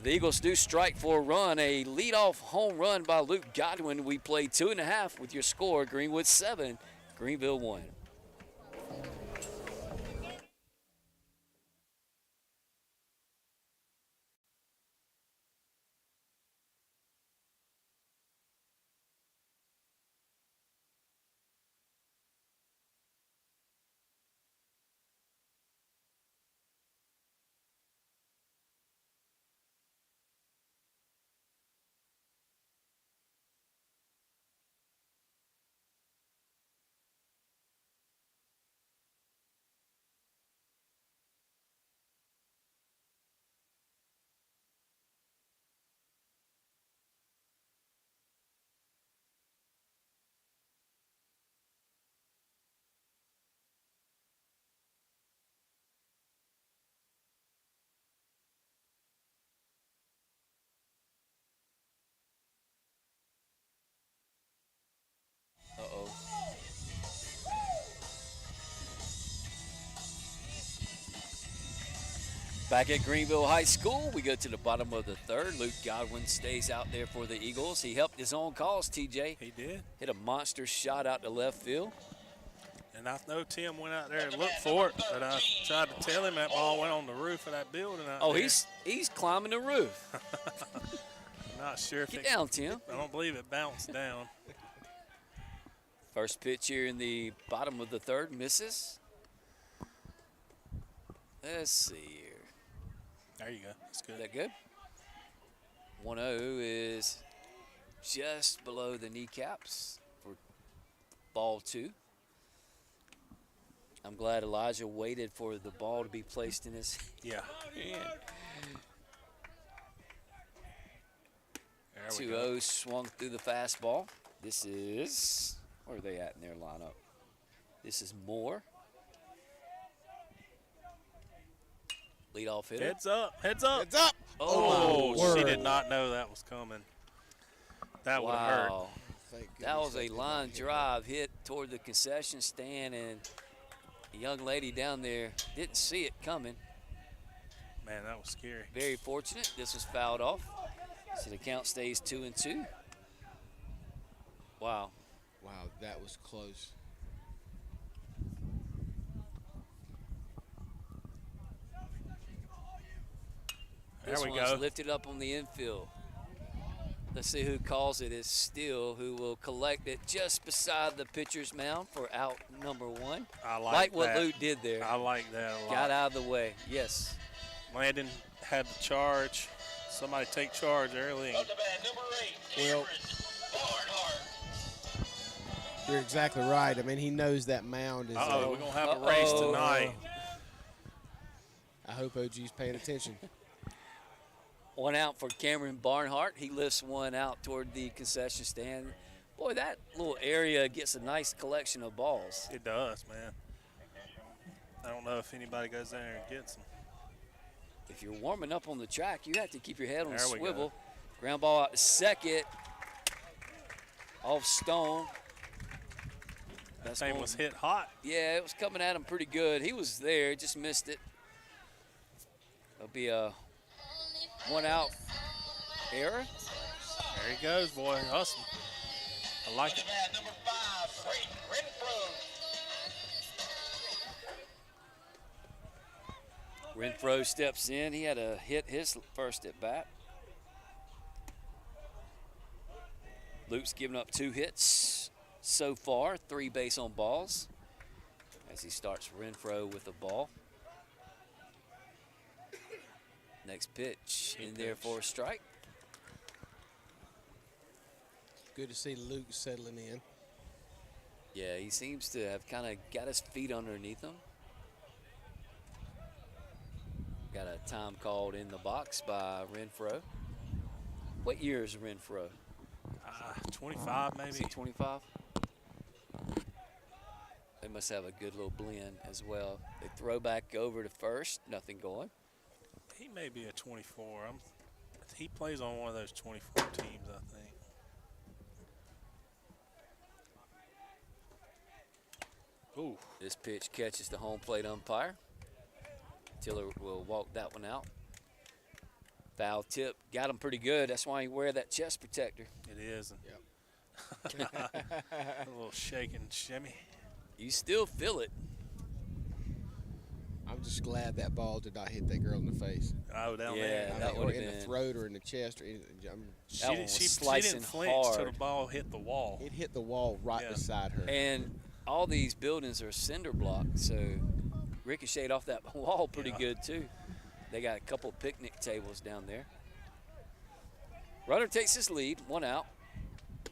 The Eagles do strike for a run. A leadoff home run by Luke Godwin. We play 2.5 with your score. Greenwood 7, Greenville 1. Uh-oh. Back at Greenville High School, we go to the bottom of the third. Luke Godwin stays out there for the Eagles. He helped his own cause, TJ. He did. Hit a monster shot out to left field. And I know Tim went out there and looked for it, but I tried to tell him that ball went on the roof of that building out Oh, there. he's climbing the roof. I'm not sure if Get it, down, Tim. I don't believe it bounced down. First pitch here in the bottom of the third misses. Let's see here. There you go. That's Is good. that good? 1-0 is just below the kneecaps for ball 2. I'm glad Elijah waited for the ball to be placed in his Yeah. hand. There we go. 2-0 swung through the fastball. This is, where are they at in their lineup? This is Moore. Leadoff hitter. Heads up. Heads up. Heads up. Oh, my she word. did not know that was coming. That would have hurt. Wow. Thank That goodness was a did not line hit drive hit toward the concession stand, and a young lady down there didn't see it coming. Man, that was scary. Very fortunate. This was fouled off. So the count stays 2-2. Wow. Wow, that was close. There This we one's go. lifted up on the infield. Let's see who calls it. It's Steele, who will collect it just beside the pitcher's mound for out number 1. I like what that. Luke did there. I like that a lot. Got out of the way. Yes. Landon had the charge. Somebody take charge early. Up to bat, number 8, Well- Cameron Barnhart. You're exactly right. I mean, he knows that mound is. Uh-oh, we're going to have a race tonight. I hope OG's paying attention. One out for Cameron Barnhart. He lifts one out toward the concession stand. Boy, that little area gets a nice collection of balls. It does, man. I don't know if anybody goes there and gets them. If you're warming up on the track, you have to keep your head on a There we swivel. go. Ground ball out to second. Off Stone. That thing was hit hot. Yeah, it was coming at him pretty good. He was there, just missed it. There'll be a one out error. There he goes, boy. Hustling. I like it. Number 5, Renfro. Renfro steps in. He had to hit his first at bat. Luke's given up 2 hits so far, 3 base on balls as he starts Renfro with the ball. Next pitch in there for a strike. Good to see Luke settling in. Yeah, he seems to have kind of got his feet underneath him. Got a time called in the box by Renfro. What year is Renfro? 25 maybe. Is he 25? They must have a good little blend as well. They throw back over to first, nothing going. He may be a 24. He plays on one of those 24 teams, I think. Ooh. This pitch catches the home plate umpire. Tiller will walk that one out. Foul tip, got him pretty good. That's why he wear that chest protector. It is. Yep. A little shake and shimmy. You still feel it. I'm just glad that ball did not hit that girl in the face. Oh, down Yeah, there. that or would've in the been- throat or in the chest. Or That one was She slicing didn't flinch hard. till the ball hit the wall. it hit the wall right Yeah. beside her. And all these buildings are cinder block, so ricocheted off that wall pretty Yeah. good too. They got a couple picnic tables down there. Runner takes his lead, 1 out.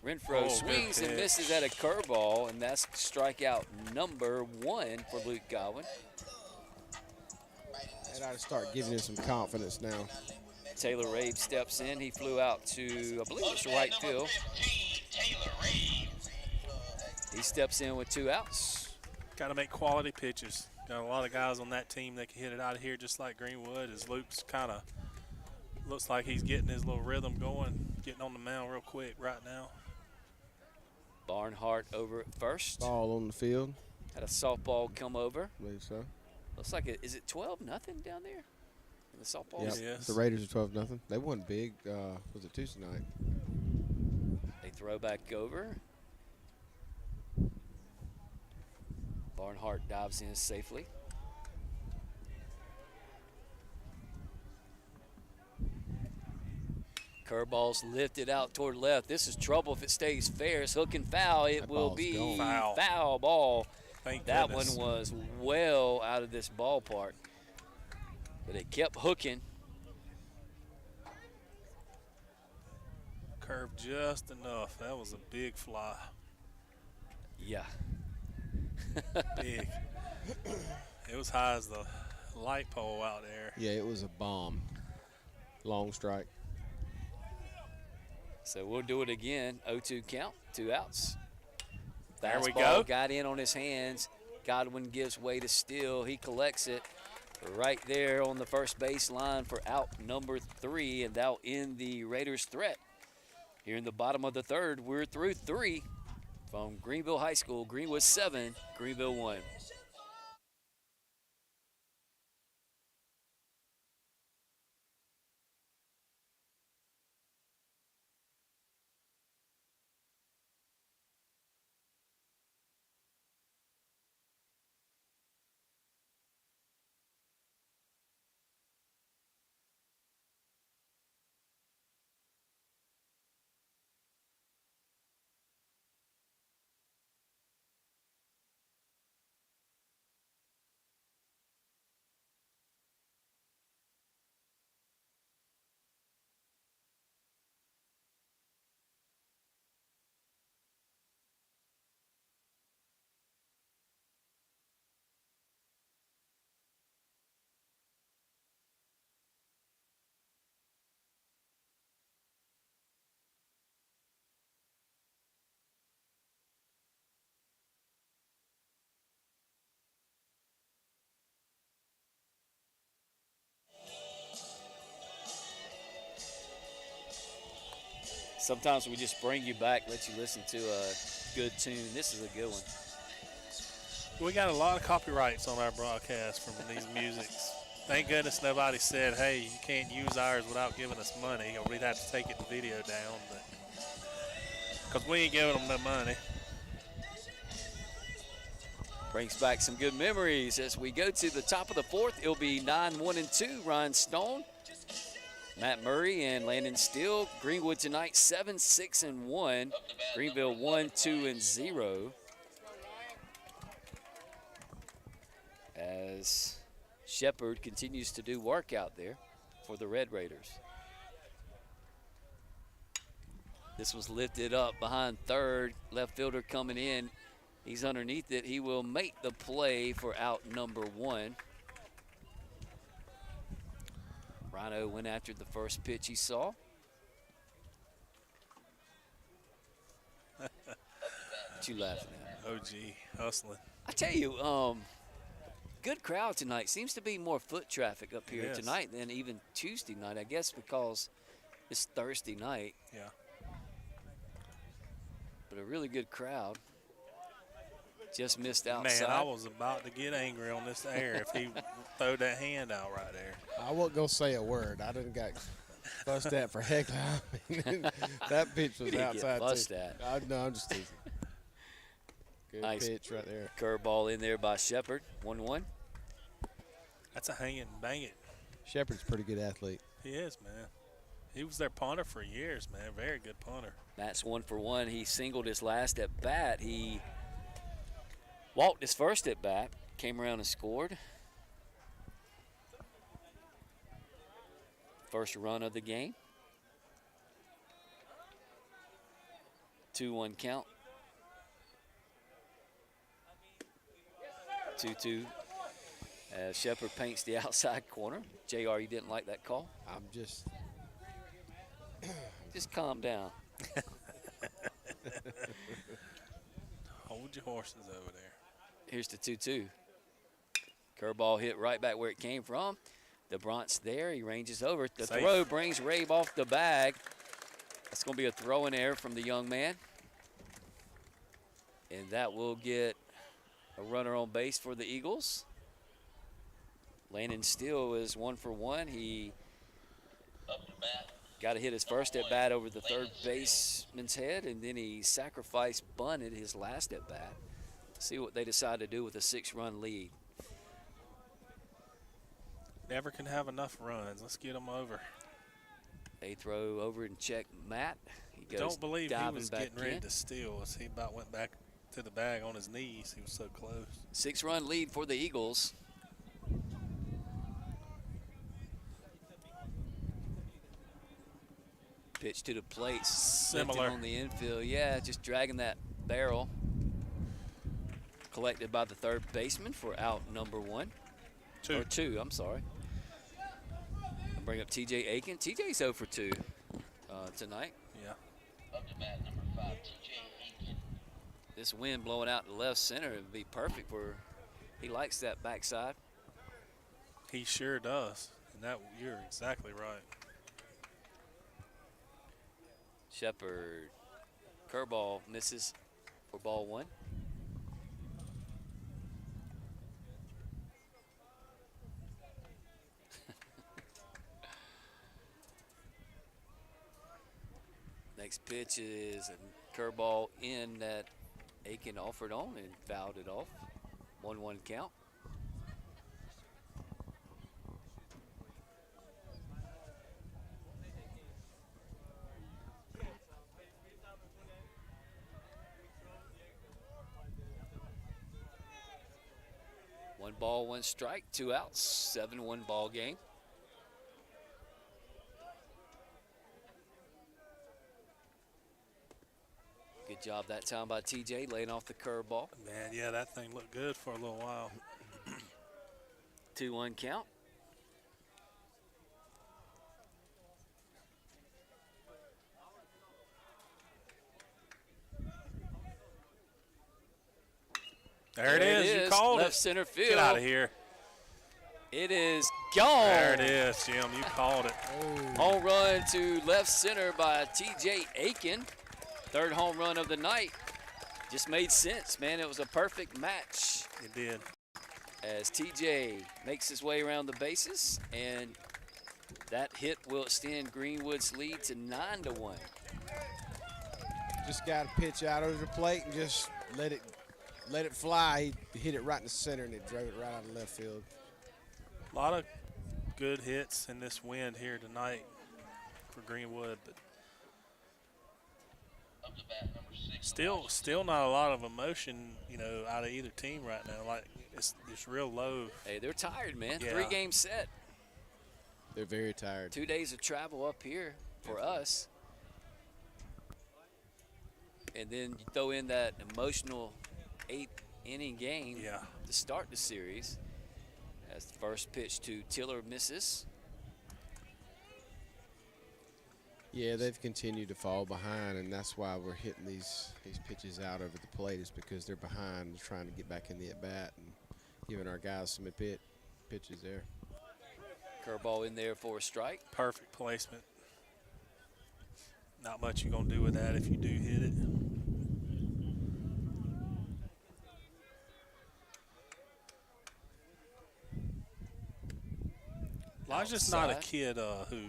Renfro Oh, good swings and pitch. misses at a curveball, and that's strikeout number 1 for Luke Godwin. That ought to start giving him some confidence now. Taylor Rabe steps in. He flew out to, I believe it's right field. 15, Taylor Reed. He steps in with 2 outs. Got to make quality pitches. Got a lot of guys on that team that can hit it out of here just like Greenwood. As Luke's kind of looks like he's getting his little rhythm going, getting on the mound real quick right now. Barnhart over at first. Ball on the field. Had a softball come over. I believe so. Looks like is it 12-0 down there? In the softball? Yep. Yes. The Raiders are 12-0. They won big. Was it Tuesday night? They throw back over. Barnhart dives in safely. Curveball's lifted out toward left. This is trouble if it stays fair. It's hook and foul. It That will ball's be gone. foul ball. Thank That goodness. one was well out of this ballpark. But it kept hooking. Curved just enough. That was a big fly. Yeah. Big. It was high as the light pole out there. Yeah, it was a bomb. Long strike. So we'll do it again. 0-2 count, 2 outs. There we Fastball go. got in on his hands. Godwin gives way to steal. He collects it right there on the first base line for out number 3, and that'll end the Raiders' threat. Here in the bottom of the third, we're through 3 from Greenville High School. Greenwood 7, Greenville 1. Sometimes we just bring you back, let you listen to a good tune. This is a good one. We got a lot of copyrights on our broadcast from these musics. Thank goodness nobody said, hey, you can't use ours without giving us money, or we'd have to take the video down. But because we ain't giving them no money. Brings back some good memories as we go to the top of the fourth. It'll be 9-1-2, Ryan Stone, Matt Murray, and Landon Steele. Greenwood tonight 7-6-1. Greenville 1-2-0. As Shepard continues to do work out there for the Red Raiders. This was lifted up behind third. Left fielder coming in. He's underneath it. He will make the play for out number 1. Rhino went after the first pitch he saw. What you laughing at? OG, hustling. I tell you, good crowd tonight. Seems to be more foot traffic up here tonight than even Tuesday night. I guess because it's Thursday night. Yeah. But a really good crowd. Just missed outside. Man, I was about to get angry on this air if he throw that hand out right there. I wasn't going to say a word. I didn't got fussed at for heck. That pitch was outside. Get fussed at. No, I'm just teasing. Good Nice pitch right there. Curveball in there by Shepard. 1-1. That's a hang it and bang it. Shepard's a pretty good athlete. He is, man. He was their punter for years, man. Very good punter. Matt's 1 for 1. He singled his last at bat. He walked his first at bat, came around and scored. First run of the game. 2-1 count. 2-2 as Shepard paints the outside corner. JR, you didn't like that call? I'm just calm down. Hold your horses over there. Here's the 2-2. Curveball hit right back where it came from. The Bronx there. He ranges over. The Safe. throw brings Rabe off the bag. That's going to be a throw in error from the young man. And that will get a runner on base for the Eagles. Landon Steele is 1 for 1. He got to hit his first at bat over the third baseman's head, and then he sacrifice bunted his last at bat. See what they decide to do with a 6-run lead. Never can have enough runs. Let's get them over. They throw over and check Matt. He goes Don't believe he diving was back getting ready in. to steal as he about went back to the bag on his knees. He was so close. 6-run lead for the Eagles. Pitch to the plate. Similar. On the infield. Yeah, just dragging that barrel. Collected by the third baseman for out number 1. Or 2, I'm sorry. I'll bring up TJ Aiken. TJ's 0 for 2 tonight. Yeah. Up to bat number 5, TJ Aiken. This wind blowing out to left center would be perfect for, he likes that backside. He sure does. And that you're exactly right. Shepard, curveball misses for ball 1. Next pitch is a curveball in that Aiken offered on and fouled it off. 1-1 count. One ball, one strike, 2 outs, 7-1 ball game. Good job that time by TJ, laying off the curveball. Man, yeah, that thing looked good for a little while. 2-1 count. There it is. You called Left it. center field. Get out of here. It is gone. There it is, Jim. You called it. Home run to left center by T.J. Aiken. Third home run of the night. Just made sense, man. It was a perfect match. It did. As T.J. makes his way around the bases, and that hit will extend Greenwood's lead to 9-1. Just got to pitch out over the plate and just let it fly. He hit it right in the center, and it drove it right out of left field. A lot of good hits in this wind here tonight for Greenwood, but still not a lot of emotion, out of either team right now. Like it's real low. Hey, they're tired, man. Yeah. 3-game set. They're very tired. 2 days of travel up here for us. And then you throw in that emotional 8-inning game to start the series. As the first pitch to Tiller misses. Yeah, they've continued to fall behind, and that's why we're hitting these pitches out over the plate, is because they're behind, trying to get back in the at-bat and giving our guys some pitches there. Curveball in there for a strike. Perfect placement. Not much you're going to do with that if you do hit it. Elijah's not a kid who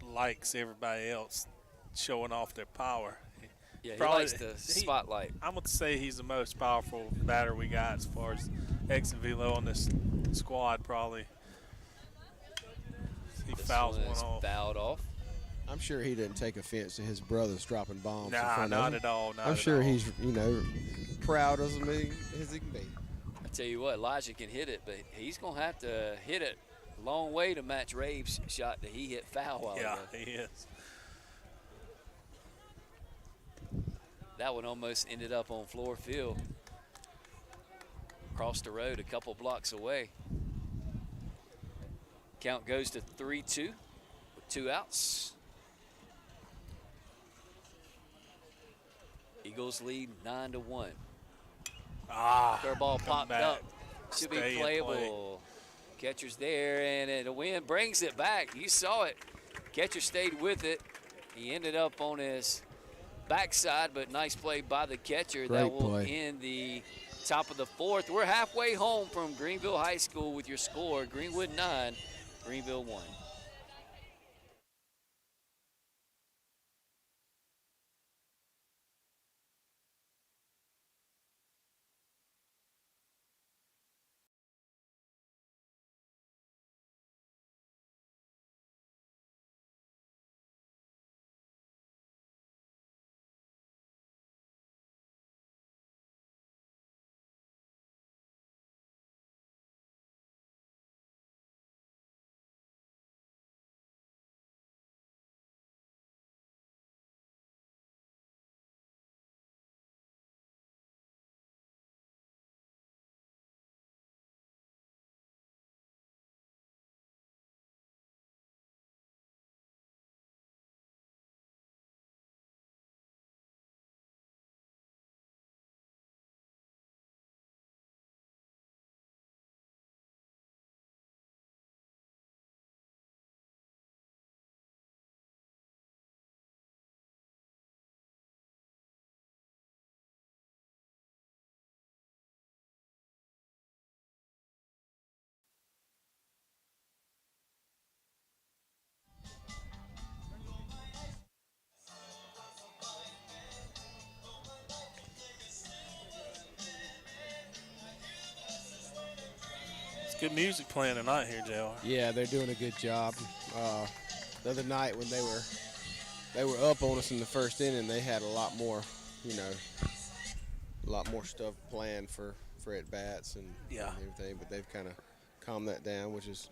likes everybody else showing off their power. Yeah, he likes the spotlight. I'm going to say he's the most powerful batter we got as far as X and velo on this squad, probably. He fouls one off. Fouled off. I'm sure he didn't take offense to his brothers dropping bombs in Nah, front of him. not at all. I'm sure he's, proud as he can be. I tell you what, Elijah can hit it, but he's going to have to hit it a long way to match Rave's shot that he hit foul while ago. Yeah, he is. That one almost ended up on floor field. Across the road, a couple blocks away. Count goes to 3-2 with 2 outs. Eagles lead 9-1. Curveball popped up. Should be playable. Catcher's there, and the wind brings it back. You saw it. Catcher stayed with it. He ended up on his backside, but nice play by the catcher. That will end the top of the 4th. We're halfway home from Greenville High School with your score. Greenwood 9, Greenville 1. Good music playing tonight here, JR. Yeah, they're doing a good job. The other night when they were up on us in the first inning, they had a lot more, a lot more stuff planned for at bats and everything. But they've kind of calmed that down, which is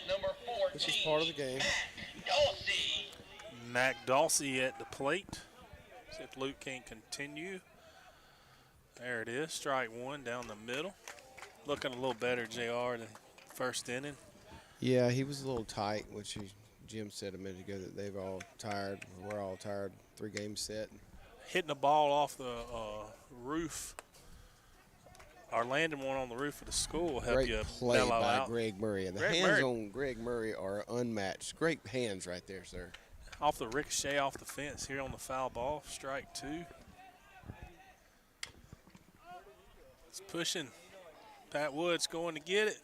number 14, which is part of the game. Mac Dawsey at the plate. See if Luke can continue. There it is, strike one down the middle. Looking a little better, JR, than first inning. Yeah, he was a little tight, which Jim said a minute ago that they've all tired. We're all tired. 3 games set. Hitting the ball off the roof Our landing one on the roof of the school will help Great you play mellow by out. Greg Murray. And the Greg hands Murray. on Greg Murray are unmatched. Great hands right there, sir. Off the ricochet off the fence here on the foul ball. Strike 2. It's pushing. Pat Wood's going to get it.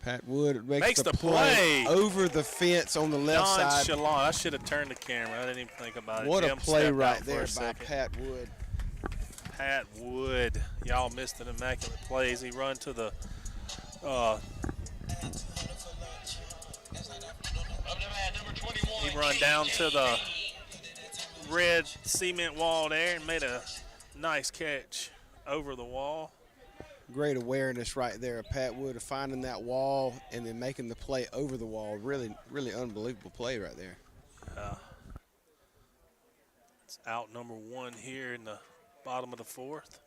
Pat Wood makes the play play. over the fence on the left side. Nonchalant. I should have turned the camera. I didn't even think about it. What a Jim play stepped right out for there a by second. Pat Wood. Pat Wood. Y'all missed an immaculate plays. He run to the he run down to the red cement wall there and made a nice catch over the wall. Great awareness right there of Pat Wood of finding that wall and then making the play over the wall. Really, really unbelievable play right there. It's out number 1 here in the bottom of the 4th.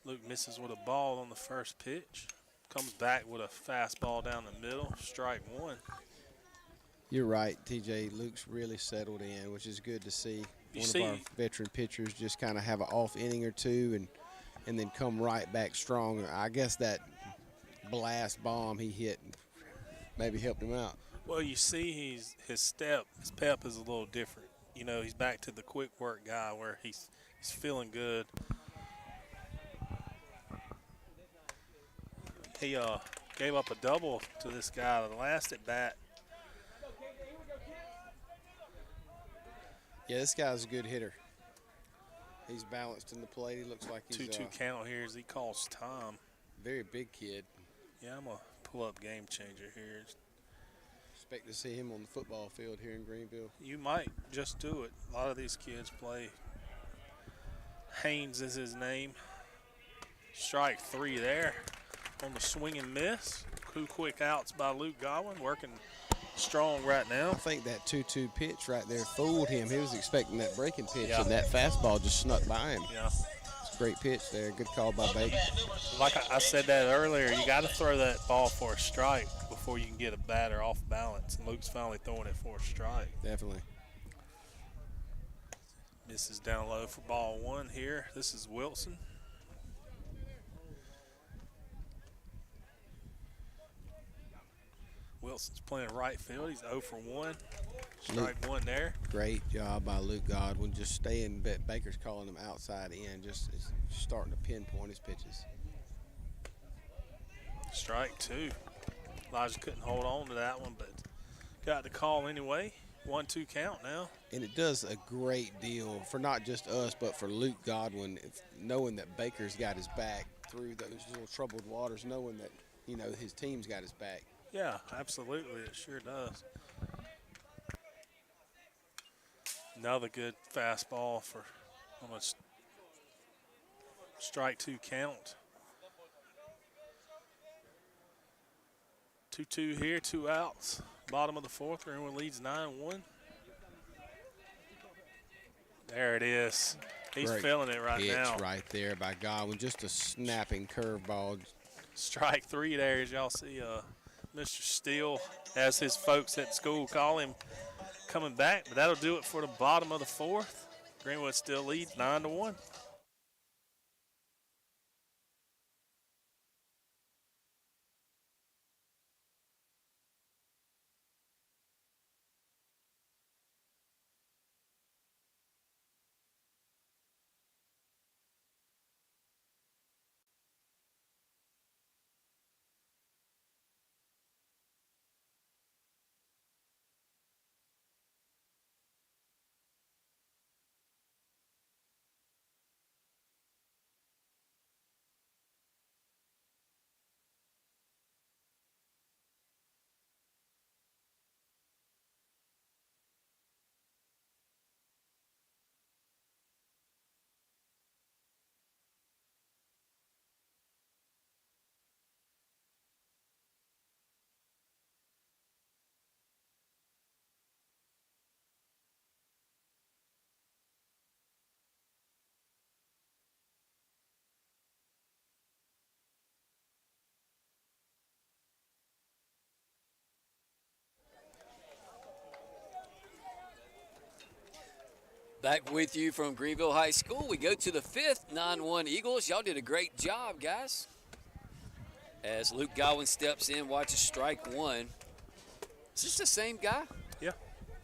Luke misses with a ball on the first pitch. Comes back with a fastball down the middle. Strike 1. You're right, TJ. Luke's really settled in, which is good to see. One of our veteran pitchers just kind of have an off inning or two and then come right back strong. I guess that blast bomb he hit maybe helped him out. Well, you see his pep is a little different. You know, he's back to the quick work guy where he's feeling good. He gave up a double to this guy the last at bat. Yeah, this guy's a good hitter. He's balanced in the plate. He looks like he's 2-2 count here as he calls time. Very big kid. Yeah, I'm going to pull up Game Changer here. Expect to see him on the football field here in Greenville. You might just do it. A lot of these kids play. Haynes is his name. Strike 3 there on the swing and miss. 2 quick outs by Luke Godwin, working strong right now. I think that 2-2 pitch right there fooled him. He was expecting that breaking pitch, Yeah. and that fastball just snuck by him. Yeah. It's a great pitch there. Good call by Baker. Like I said that earlier, you got to throw that ball for a strike before you can get a batter off balance. And Luke's finally throwing it for a strike. Definitely. Misses down low for ball 1 here. This is Wilson. Wilson's playing right field. He's 0 for 1. Strike 1 there. Great job by Luke Godwin. Just staying. Baker's calling him outside in. Just starting to pinpoint his pitches. Strike 2. Elijah couldn't hold on to that one, but got the call anyway. 1-2 count now. And it does a great deal for not just us, but for Luke Godwin, knowing that Baker's got his back through those little troubled waters, knowing that, you know, his team's got his back. Yeah, absolutely. It sure does. Another good fastball for almost strike 2 count. 2-2 here, 2 outs. Bottom of the 4th, Greenwood leads 9-1. There it is. He's Great feeling it right pitch now. right there by Godwin. Just a snapping curveball. Strike 3 there, as y'all see Mr. Steele, as his folks at school call him, coming back. But that'll do it for the bottom of the 4th. Greenwood still leads 9-1. Back with you from Greenville High School. We go to the fifth, 9-1 Eagles. Y'all did a great job, guys. As Luke Godwin steps in, watches strike one. Is this the same guy? Yeah.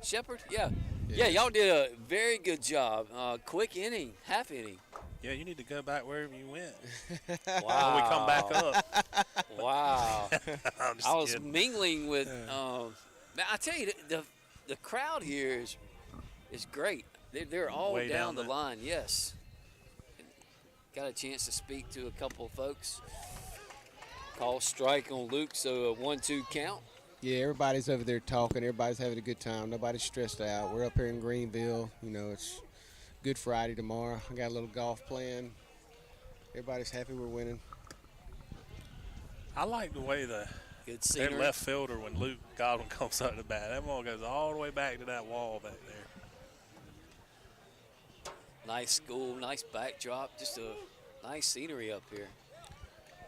Shepard? Yeah, y'all did a very good job. Quick inning, half inning. Yeah, you need to go back wherever you went. Wow. When we come back up. Wow. I'm just I was kidding. mingling with man, I tell you, the crowd here is great. They're all Way down down the there. line, yes. Got a chance to speak to a couple of folks. Call strike on Luke, so a 1-2 count. Yeah, everybody's over there talking. Everybody's having a good time. Nobody's stressed out. We're up here in Greenville. You know, it's Good Friday tomorrow. I got a little golf playing. Everybody's happy we're winning. I like the way Good their scenery. left fielder, when Luke Godwin comes up to bat, that ball goes all the way back to that wall back there. Nice school, nice backdrop. Just a nice scenery up here.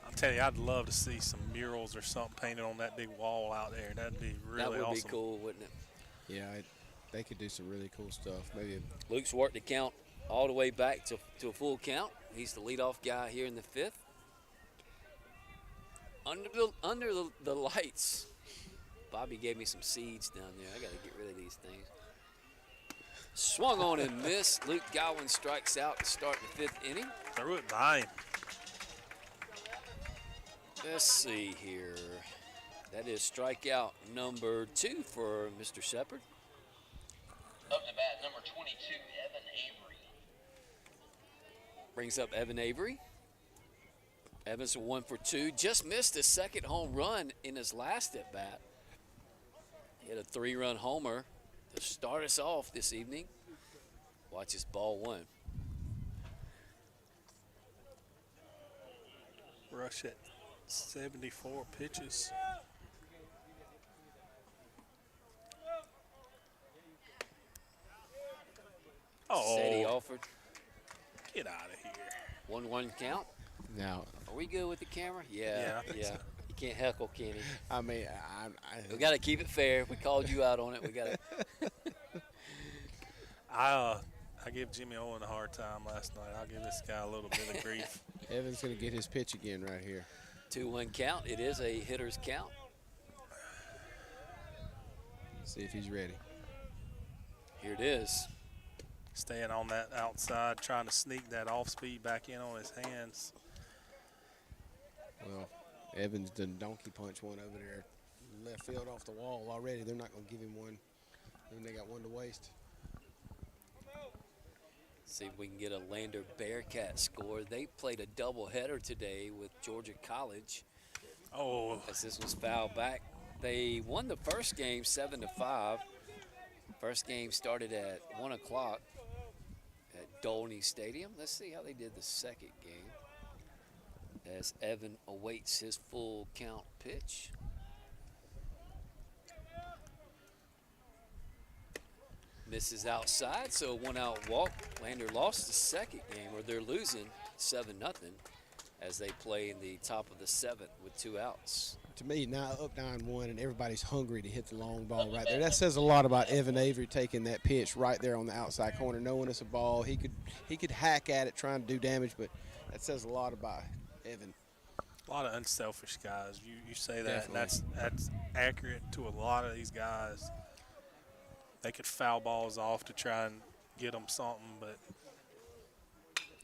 I'll tell you, I'd love to see some murals or something painted on that big wall out there. That'd be really That would awesome. be cool, wouldn't it? Yeah, they could do some really cool stuff. Maybe Luke's worked the count all the way back to a full count. He's the leadoff guy here in the fifth. Under the lights, Bobby gave me some seeds down there. I got to get rid of these things. Swung on and missed. Luke Godwin strikes out to start the fifth inning. Threw it by him. Let's see here. That is strikeout number 2 for Mr. Shepard. Up to bat, number 22, Evan Avery. Brings up Evan Avery. Evans 1 for 2. Just missed his second home run in his last at bat. He hit a 3-run homer to start us off this evening. Watch his ball 1. Rush at 74 pitches. Said he Oh, offered. get out of here. 1-1 count. now. Are we good with the camera? Yeah, Yeah. I think so. You can't heckle, can you? I mean, We got to keep it fair. We called you out on it. We got to. I give Jimmy Owen a hard time last night. I'll give this guy a little bit of grief. Evan's gonna get his pitch again right here. 2-1 count. It is a hitter's count. See if he's ready. Here it is. Staying on that outside, trying to sneak that off speed back in on his hands. Well, Evans done donkey punch one over there, left field off the wall already. They're not gonna give him one. And they got one to waste. See if we can get a Lander Bearcat score. They played a doubleheader today with Georgia College. Oh, As this was fouled back. They won the first game 7-5. First game started at 1 o'clock at Dolney Stadium. Let's see how they did the second game. As Evan awaits his full count pitch. Misses outside, so 1-out walk. Lander lost the second game, or they're losing 7-0 as they play in the top of the 7th with 2 outs. To me, now up 9-1, and everybody's hungry to hit the long ball right there. That says a lot about Evan Avery taking that pitch right there on the outside corner, knowing it's a ball. He could hack at it, trying to do damage, but that says a lot about Evan. a lot of unselfish guys. You say that, and Definitely. that's accurate to a lot of these guys. They could foul balls off to try and get them something, but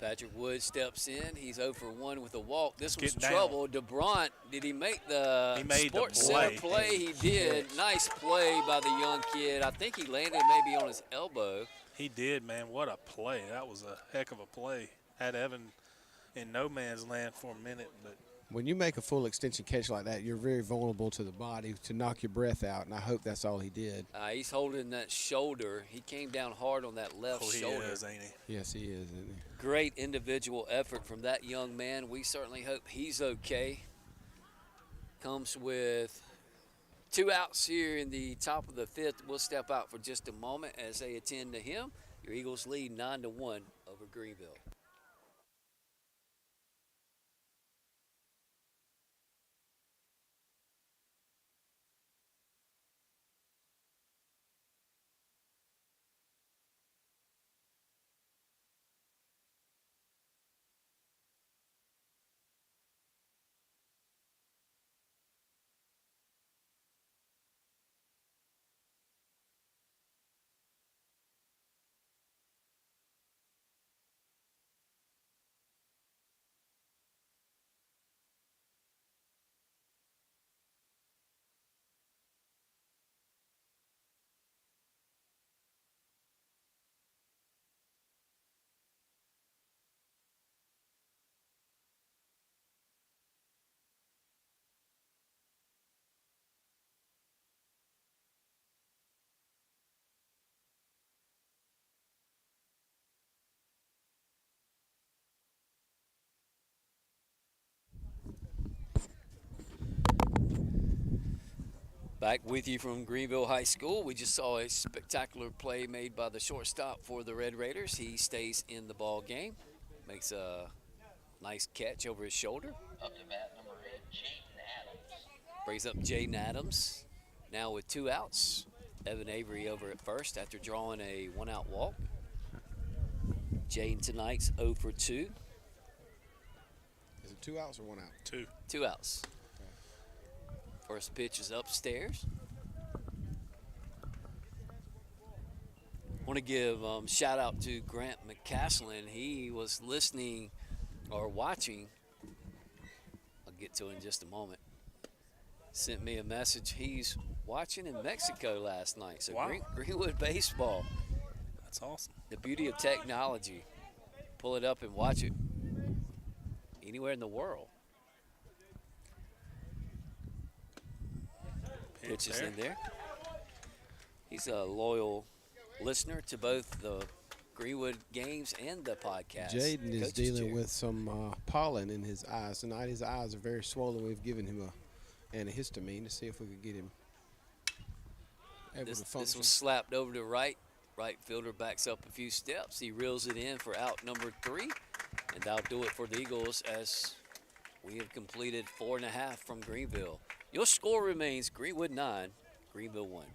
Patrick Wood steps in. He's 0 for 1 with a walk. This was Getting down. trouble. DeBront, did he make the He made the Sports play. Center play? He did. Nice play by the young kid. I think he landed maybe on his elbow. he did, man. What a play. That was a heck of a play. Had Evan in no man's land for a minute, but When you make a full extension catch like that, you're very vulnerable to the body to knock your breath out, and I hope that's all he did. He's holding that shoulder. He came down hard on that left he shoulder. is, ain't he? Yes, he is, isn't he? Great individual effort from that young man. We certainly hope he's okay. Comes with 2 outs here in the top of the 5th. We'll step out for just a moment as they attend to him. Your Eagles lead 9-1 over Greenville. Back with you from Greenville High School. We just saw a spectacular play made by the shortstop for the Red Raiders. He stays in the ball game, makes a nice catch over his shoulder. Up to bat number 8, Jaden Adams. Brings up Jaden Adams, now with 2 outs. Evan Avery over at first after drawing a 1-out walk. Jaden tonight's 0 for 2. Is it 2 outs or 1 out? 2. 2 outs. First pitch is upstairs. Want to give shout out to Grant McCaslin. He was listening or watching. I'll get to it in just a moment. Sent me a message. He's watching in Mexico last night. So wow. Greenwood baseball. That's awesome. The beauty of technology. Pull it up and watch it anywhere in the world. Pitch is in there. He's a loyal listener to both the Greenwood games and the podcast. Jaden is Coach's dealing chair. with some pollen in his eyes tonight. His eyes are very swollen. We've given him a antihistamine to see if we could get him able to This function. was slapped over to right. Right fielder backs up a few steps. He reels it in for out number 3. And that'll do it for the Eagles as we have completed 4.5 from Greenville. Your score remains Greenwood 9, Greenville 1.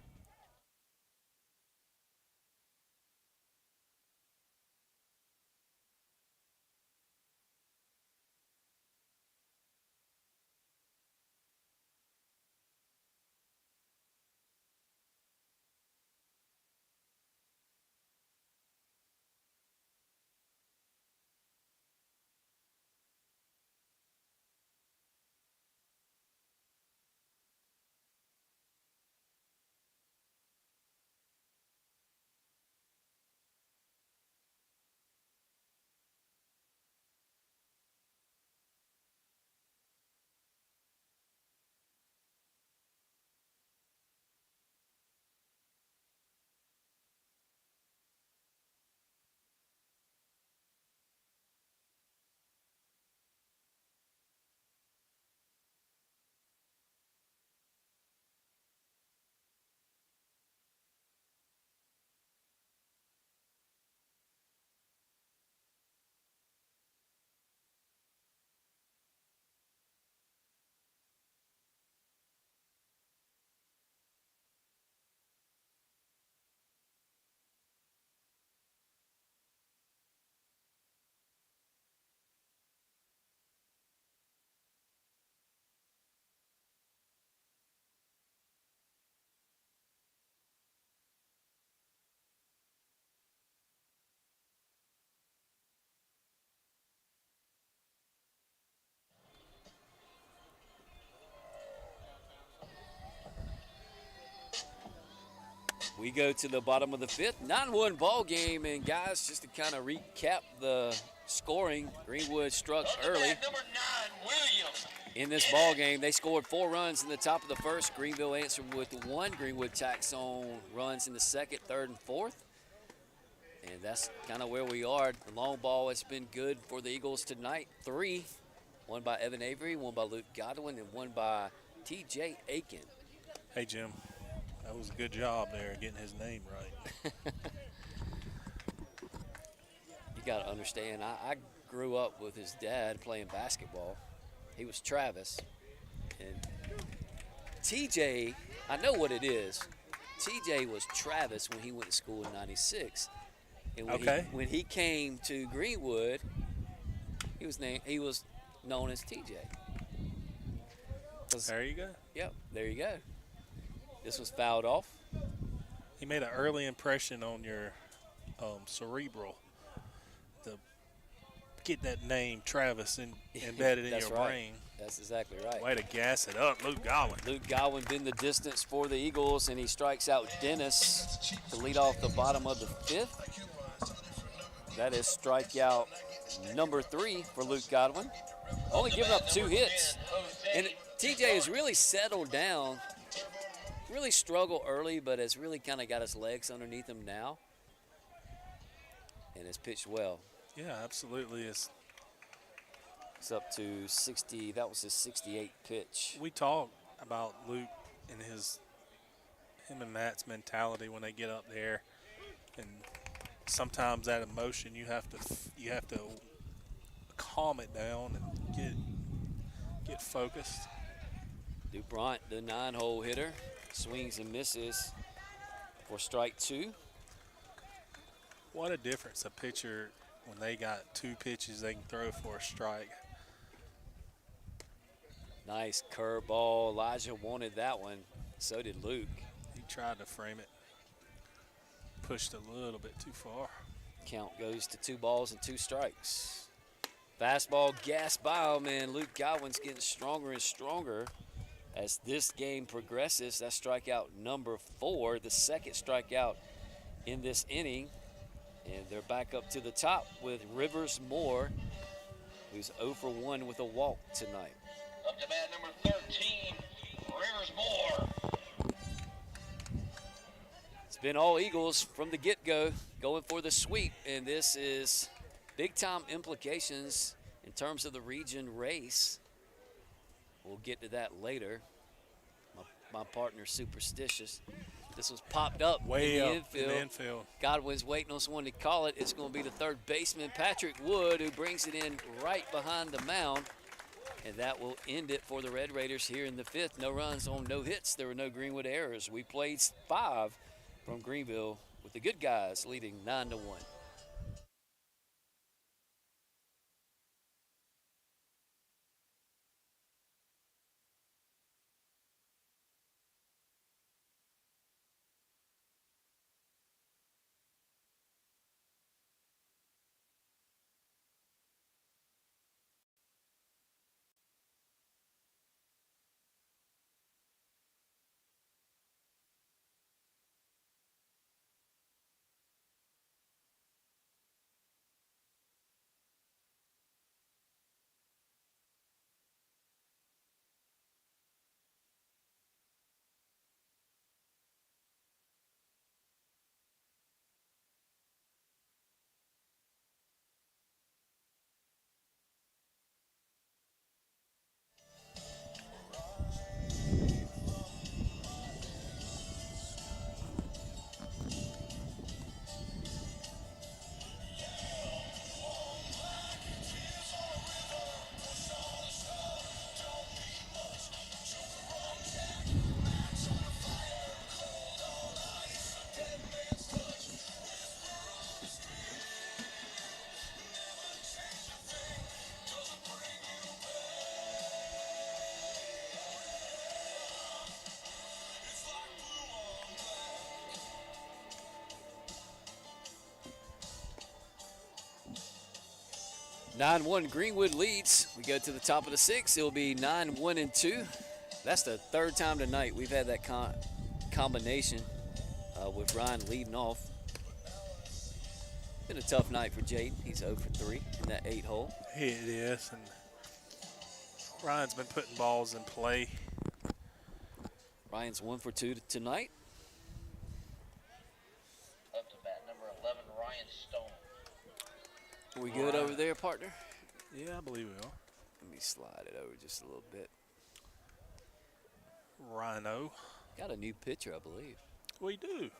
We go to the bottom of the 5th, 9-1 ball game, and guys, just to kind of recap the scoring, Greenwood struck early Number 9, Williams. in this ball game. They scored 4 runs in the top of the 1st. Greenville answered with 1. Greenwood tacks on runs in the 2nd, 3rd, and 4th. And that's kind of where we are. The long ball has been good for the Eagles tonight. 3, one by Evan Avery, one by Luke Godwin, and one by T.J. Aiken. Hey, Jim. That was a good job there getting his name right. You got to understand, I grew up with his dad playing basketball. He was Travis. And TJ, I know what it is. TJ was Travis when he went to school in 96. And when he came to Greenwood, he was known as TJ. There you go. Yep, there you go. This was fouled off. He made an early impression on your cerebral to get that name Travis embedded in That's your right. brain. That's exactly right. Way to gas it up, Luke Godwin. Luke Godwin been the distance for the Eagles, and he strikes out Dennis to lead off the bottom of the 5th. That is strikeout number 3 for Luke Godwin. Only giving up 2 hits. And TJ has really settled down. Really struggled early, but has really kind of got his legs underneath him now. And has pitched well. Yeah, absolutely. It's up to 60. That was his 68 pitch. We talked about Luke and his him and Matt's mentality when they get up there, and sometimes that emotion you have to calm it down and get focused. DuPont, the 9-hole hitter, swings and misses for strike 2. What a difference a pitcher when they got 2 pitches they can throw for a strike. Nice curveball. Elijah wanted that one. So did Luke. He tried to frame it, pushed a little bit too far. Count goes to 2 balls and 2 strikes. Fastball gassed by him, and Luke Godwin's getting stronger and stronger as this game progresses. That's strikeout number 4, the second strikeout in this inning. And they're back up to the top with Rivers Moore, who's 0 for 1 with a walk tonight. Up to bat number 13, Rivers Moore. It's been all Eagles from the get-go, going for the sweep, and this is big-time implications in terms of the region race. We'll get to that later. My partner's superstitious. This was popped up Way in the up in the infield. Godwin's waiting on someone to call it. It's going to be the third baseman, Patrick Wood, who brings it in right behind the mound. And that will end it for the Red Raiders here in the 5th. No runs on no hits. There were no Greenwood errors. We played 5 from Greenville with the good guys leading 9-1. Nine 1 Greenwood leads. We go to the top of the 6th. It'll be 9-1-2. That's the 3rd time tonight we've had that combination with Ryan leading off. Been a tough night for Jaden. He's 0 for 3 in that 8-hole. It is, and Ryan's been putting balls in play. Ryan's 1 for 2 tonight. Up to bat number 11, Ryan Stone. Are we good over there, partner? Yeah, I believe we are. Let me slide it over just a little bit. Rhino. Got a new pitcher, I believe. We do.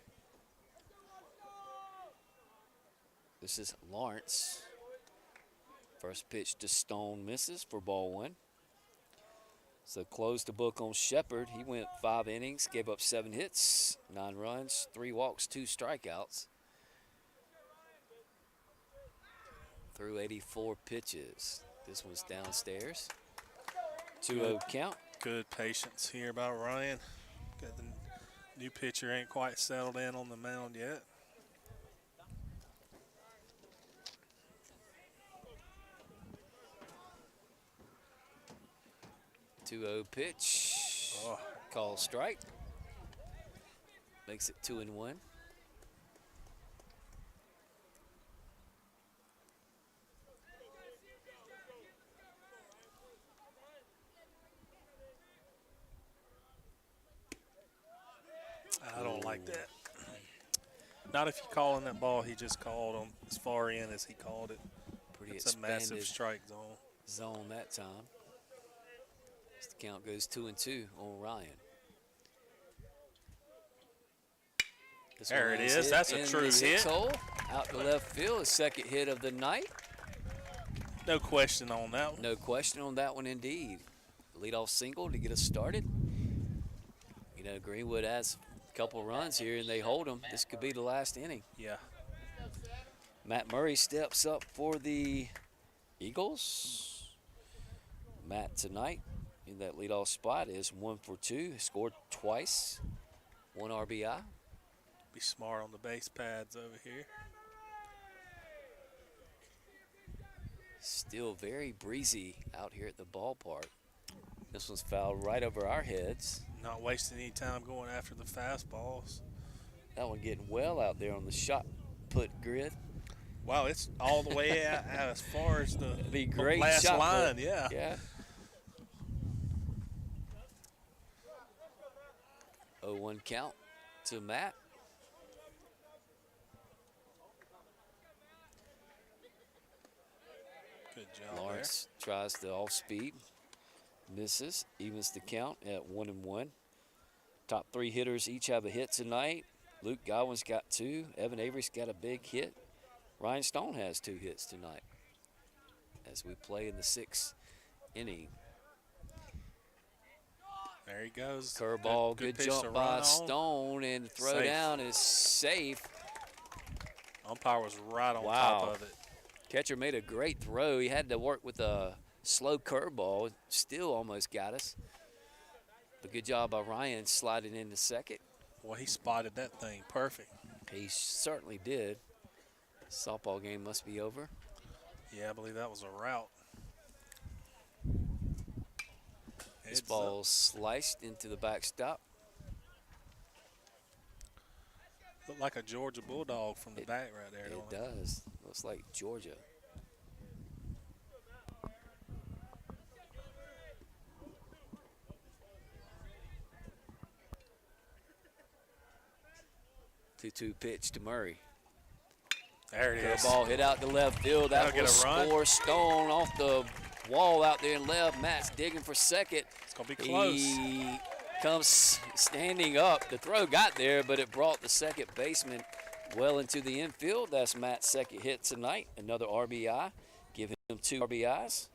This is Lawrence. First pitch to Stone misses for ball 1. So close the book on Shepard. He went 5 innings, gave up 7 hits, 9 runs, 3 walks, 2 strikeouts. Through 84 pitches. This one's downstairs. 2-0 count. Good patience here by Ryan. Got the new pitcher ain't quite settled in on the mound yet. Pitch. Oh. Call strike. Makes it 2-1. I don't like that. Not if you call in that ball he just called him as far in as he called it. Pretty It's a massive expanded strike zone. zone that time. The count goes 2-2 on Ryan. This There one it is is. hit That's a in true the sixth hit. hole, out to left field, his second hit of the night. No question on that one. No question on that one, indeed. Leadoff single to get us started. You know, Greenwood has a couple runs here, and they hold them. This could be the last inning. Yeah. Matt Murray steps up for the Eagles. Matt tonight in that leadoff spot is 1 for 2. Scored twice, 1 RBI. Be smart on the base pads over here. Still very breezy out here at the ballpark. This one's fouled right over our heads. Not wasting any time going after the fastballs. That one getting well out there on the shot put grid. Wow, it's all the way out as far as the Great last shot line. put. Yeah. Yeah. 0-1 count to Matt. Good job Lawrence tries the off speed, misses, evens the count at 1-1. Top 3 hitters each have a hit tonight. Luke Godwin's got 2. Evan Avery's got a big hit. Ryan Stone has 2 hits tonight as we play in the 6th inning. there. There he goes. Curveball, good pitch to jump run by on. Stone, and the throw Safe. down is safe. Umpire was right on Wow. top of it. Catcher made a great throw. He had to work with a slow curveball. Still almost got us. But good job by Ryan sliding into second. Well, he spotted that thing perfect. He certainly did. Softball game must be over. Yeah, I believe that was a route. This Heads up. ball sliced into the backstop. Looked like a Georgia Bulldog from the back right there. It don't does. Looks like Georgia. Two-two pitch to Murray. There it is. Ball hit out to left field. That That'll will get a run. score. Stone off the wall out there in left. Matt's digging for second. It's going to be close. He comes standing up. The throw got there, but it brought the second baseman well into the infield. That's Matt's second hit tonight. Another RBI. Give him 2 RBIs.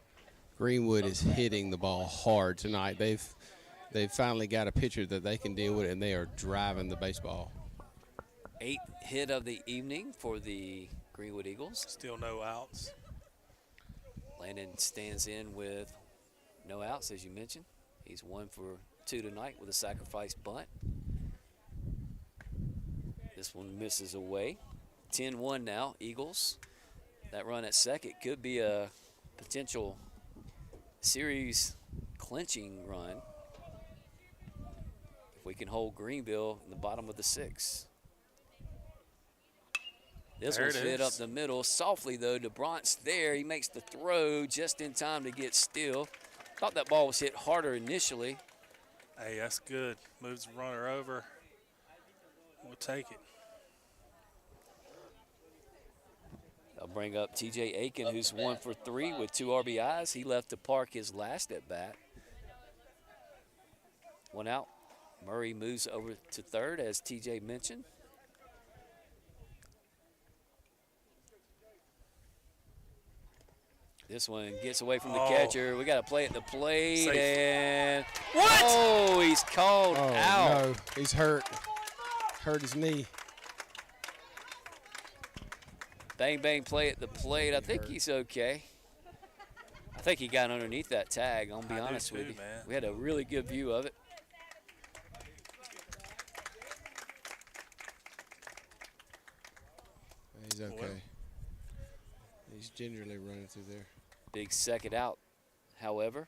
Greenwood is hitting the ball hard tonight. They've finally got a pitcher that they can deal with, and they are driving the baseball. 8th hit of the evening for the Greenwood Eagles. Still no outs. Landon stands in with no outs, as you mentioned. He's 1 for 2 tonight with a sacrifice bunt. This one misses away. 10-1 now, Eagles. That run at second could be a potential series clinching run if we can hold Greenville in the bottom of the 6th. This There one's it hit is. up the middle. Softly, though, DeBront's there. He makes the throw just in time to get still. Thought that ball was hit harder initially. Hey, that's good. Moves the runner over. We'll take it. I'll bring up TJ Aiken, who's 1 for 3 with 2 RBIs. He left to park his last at bat. 1 out. Murray moves over to third, as TJ mentioned. This one gets away from the catcher. We got to play at the plate. Safe. And What? oh, he's called Oh, out. no, he's hurt. Hurt his knee. Bang, bang, play at the plate. I think he's okay. I think he got underneath that tag, I'll be I do honest with too, you. man. We had a really good view of it. He's okay. He's gingerly running through there. Big second out, however.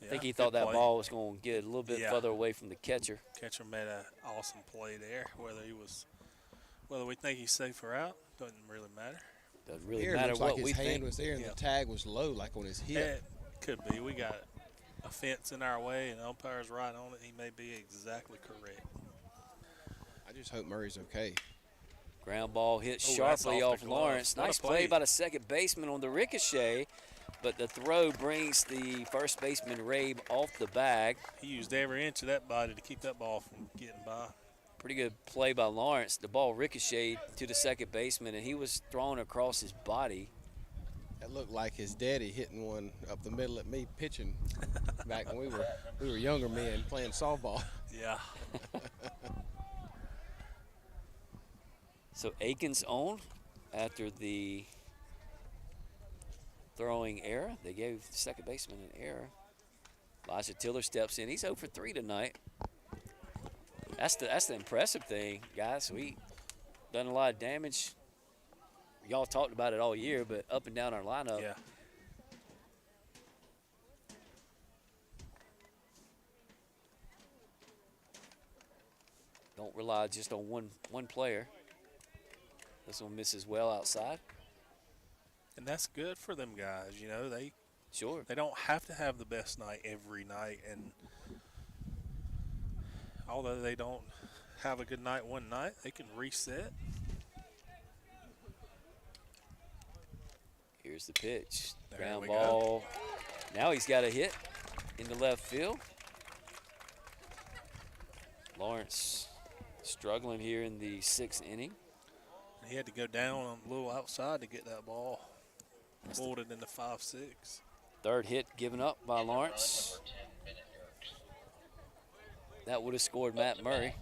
I think he good thought that play. ball was going to get a little bit Yeah. further away from the catcher. Catcher made an awesome play there. Whether we think he's safe or out, doesn't really matter. Doesn't really Here, it matter looks what like we his hand think. was there and Yeah. the tag was low, like on his hip. It could be. We got a fence in our way, and the umpire's right on it. He may be exactly correct. I just hope Murray's okay. Ground ball hit Oh, that's sharply off off the glove. Lawrence. What a Nice play play. by the second baseman on the ricochet, but the throw brings the first baseman Rabe off the bag. He used every inch of that body to keep that ball from getting by. Pretty good play by Lawrence. The ball ricocheted to the second baseman, and he was thrown across his body. That looked like his daddy hitting one up the middle at me pitching back when we were younger men playing softball. Yeah. So Aikens on after the throwing error. They gave the second baseman an error. Elijah Tiller steps in. He's 0 for 3 tonight. That's the impressive thing, guys. We done a lot of damage. Y'all talked about it all year, but up and down our lineup. Yeah. Don't rely just on one player. This one misses well outside. And that's good for them guys. You know, they Sure. don't have to have the best night every night. And although they don't have a good night one night, they can reset. Here's the pitch. There Ground we ball. Now he's got a hit in the left field. Lawrence struggling here in the 6th inning. He had to go down a little outside to get that ball. Pulled it into 5-6. Third hit given up by Lawrence. That would have scored Matt Murray.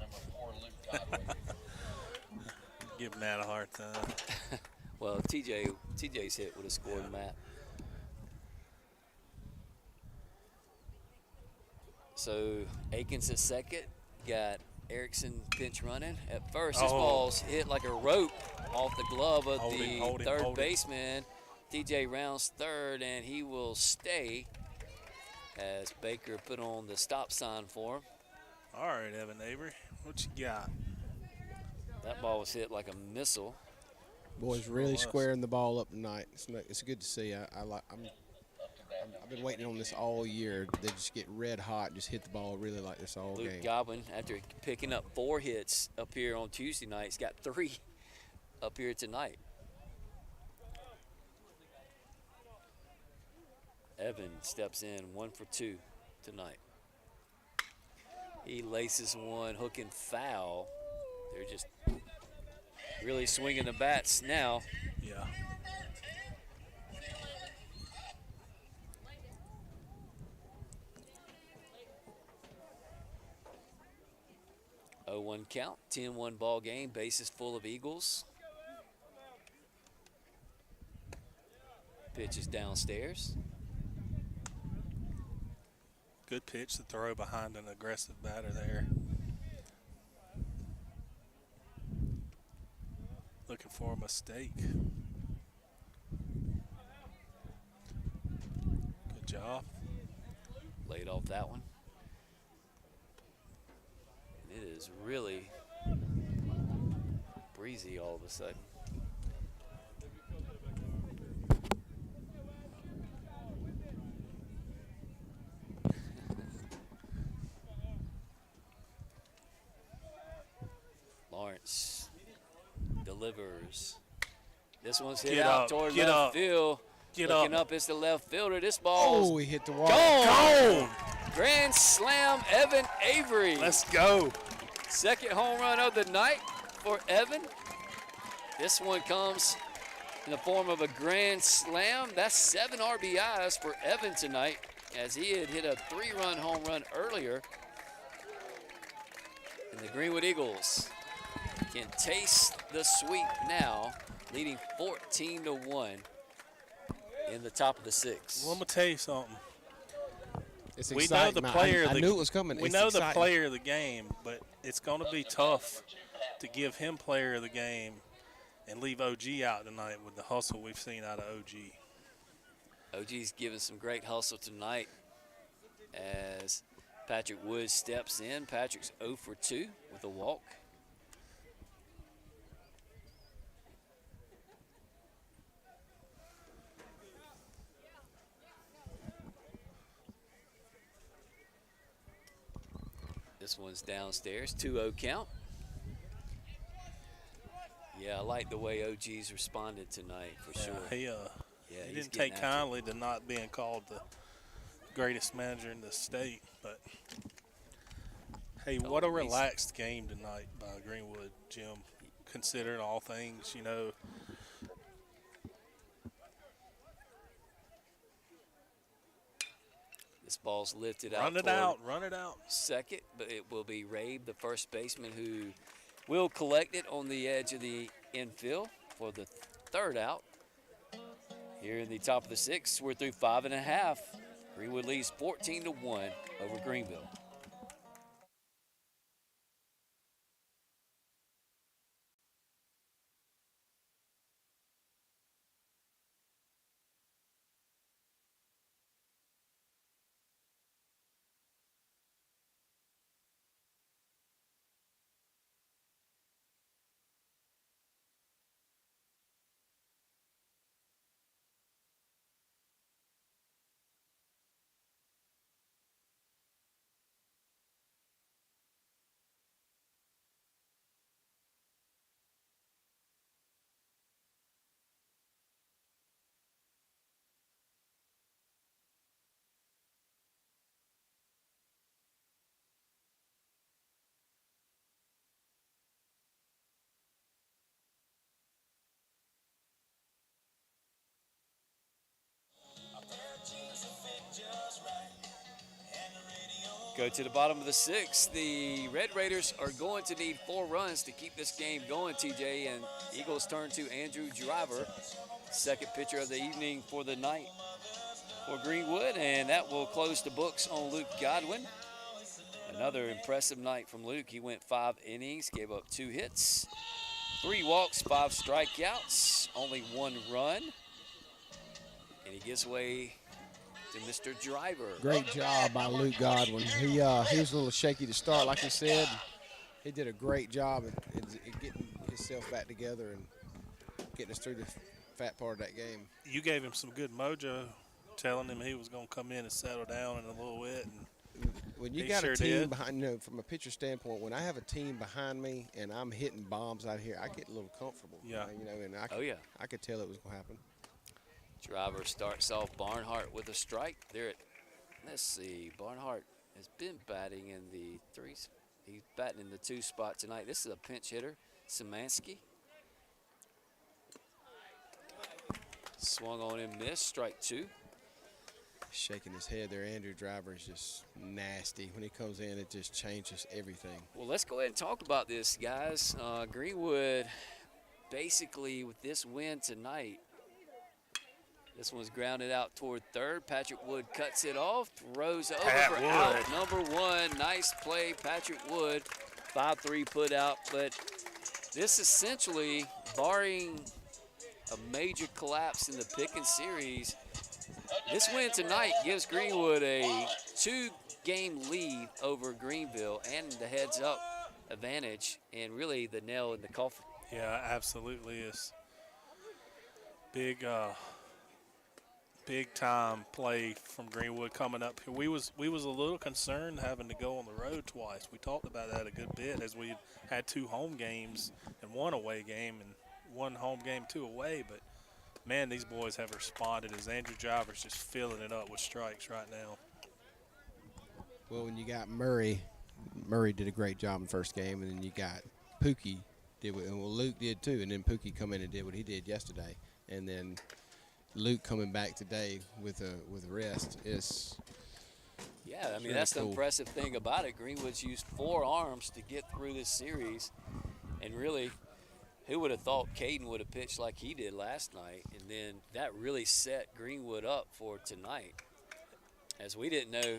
Give Matt a hard time. Well, TJ's hit would have scored Matt. So Aikens at second, got Erickson pinch running. At first, this ball's hit like a rope off the glove of the third baseman. TJ rounds third, and he will stay as Baker put on the stop sign for him. All right, Evan Avery, what you got? That ball was hit like a missile. Boys really squaring the ball up tonight. It's good to see. I've been waiting on this all year. They just get red hot, just hit the ball really like this all Luke game. Godwin, after picking up 4 hits up here on Tuesday night, he's got 3 up here tonight. Evan steps in 1 for 2 tonight. He laces one, hooking foul. They're just really swinging the bats now. Yeah. Oh, 1 count, 10-1 ball game, bases full of Eagles. Pitch is downstairs. Good pitch to throw behind an aggressive batter there. Looking for a mistake. Good job. Laid off that one. It is really breezy all of a sudden. Lawrence delivers. This one's hit out toward left field. Looking up, it's the left fielder. This ball. Oh, he hit the wall. Gone! Grand slam, Evan Avery. Let's go. Second home run of the night for Evan. This one comes in the form of a grand slam. That's 7 RBIs for Evan tonight, as he had hit a 3-run home run earlier. And the Greenwood Eagles can taste the sweep now, leading 14-1 in the top of the 6th. Well, I'm going to tell you something. It's We exciting. know the player. I knew it was coming. We It's know the exciting. player of the game, but it's going to be tough to give him player of the game and leave OG out tonight with the hustle we've seen out of OG. OG's giving some great hustle tonight as Patrick Woods steps in. Patrick's 0 for 2 with a walk. This one's downstairs, 2-0 count. Yeah, I like the way OG's responded tonight for sure. He Yeah, he he's didn't getting take after it. kindly to not being called the greatest manager in the state, but Hey, what a Oh, he's- relaxed game tonight by Greenwood, Jim, considering all things, This ball's lifted out Run it toward out, run it out. second, but it will be Rabe, the first baseman, who will collect it on the edge of the infield for the third out. Here in the top of the sixth, we're through 5.5. Greenwood leads 14-1 over Greenville. Go to the bottom of the sixth. The Red Raiders are going to need 4 runs to keep this game going, TJ, and Eagles turn to Andrew Driver, second pitcher of the evening for the night for Greenwood, and that will close the books on Luke Godwin. Another impressive night from Luke. He went 5 innings, gave up 2 hits, 3 walks, 5 strikeouts, only 1 run, and he gives away to Mr. Driver. Great job by Luke Godwin. He was a little shaky to start, like he said. He did a great job at getting himself back together and getting us through the fat part of that game. You gave him some good mojo, telling him he was going to come in and settle down in a little bit. And When you he got sure a team did. behind, from a pitcher standpoint, when I have a team behind me and I'm hitting bombs out here, I get a little comfortable. Yeah. And Oh, yeah. I could tell it was going to happen. Driver starts off Barnhart with a strike. Let's see. Barnhart has been batting in the 3s. He's batting in the 2 spot tonight. This is a pinch hitter, Szymanski. Swung on and missed. Strike 2. Shaking his head there. Andrew Driver is just nasty. When he comes in, it just changes everything. Well, let's go ahead and talk about this, guys. Greenwood, basically, with this win tonight, this one's grounded out toward third. Patrick Wood cuts it off, throws over Pat for Wood. out number 1. Nice play, Patrick Wood. 5-3 put out, but this essentially, barring a major collapse in the Pickens series, this win tonight gives Greenwood a 2-game lead over Greenville and the heads-up advantage, and really the nail in the coffin. yeah, absolutely is big time play from Greenwood coming up here. We was a little concerned having to go on the road twice. We talked about that a good bit as we had 2 home games and 1 away game and 1 home game, 2 away. But man, these boys have responded as Andrew Driver's just filling it up with strikes right now. Well, when you got Murray did a great job in the first game, and then you got Pookie Luke did too, and then Pookie come in and did what he did yesterday, and then Luke coming back today with a rest is. Yeah, I mean, really that's the cool. impressive thing about it. Greenwood's used 4 arms to get through this series, and really, who would have thought Caden would have pitched like he did last night, and then that really set Greenwood up for tonight, as we didn't know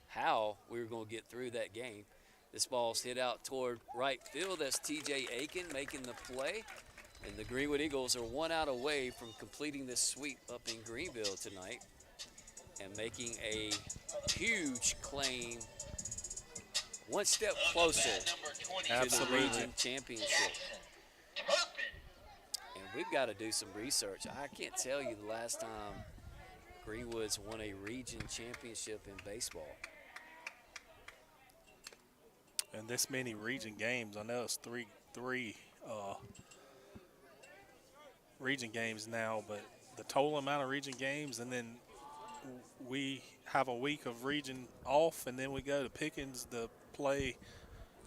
how we were going to get through that game. This ball's hit out toward right field. That's T.J. Aiken making the play. And the Greenwood Eagles are 1 out away from completing this sweep up in Greenville tonight and making a huge claim, 1 step closer to the Absolutely. region championship. And we've got to do some research. I can't tell you the last time Greenwood's won a region championship in baseball. And this many region games, I know it's three region games now, but the total amount of region games, and then we have a week of region off, and then we go to Pickens to play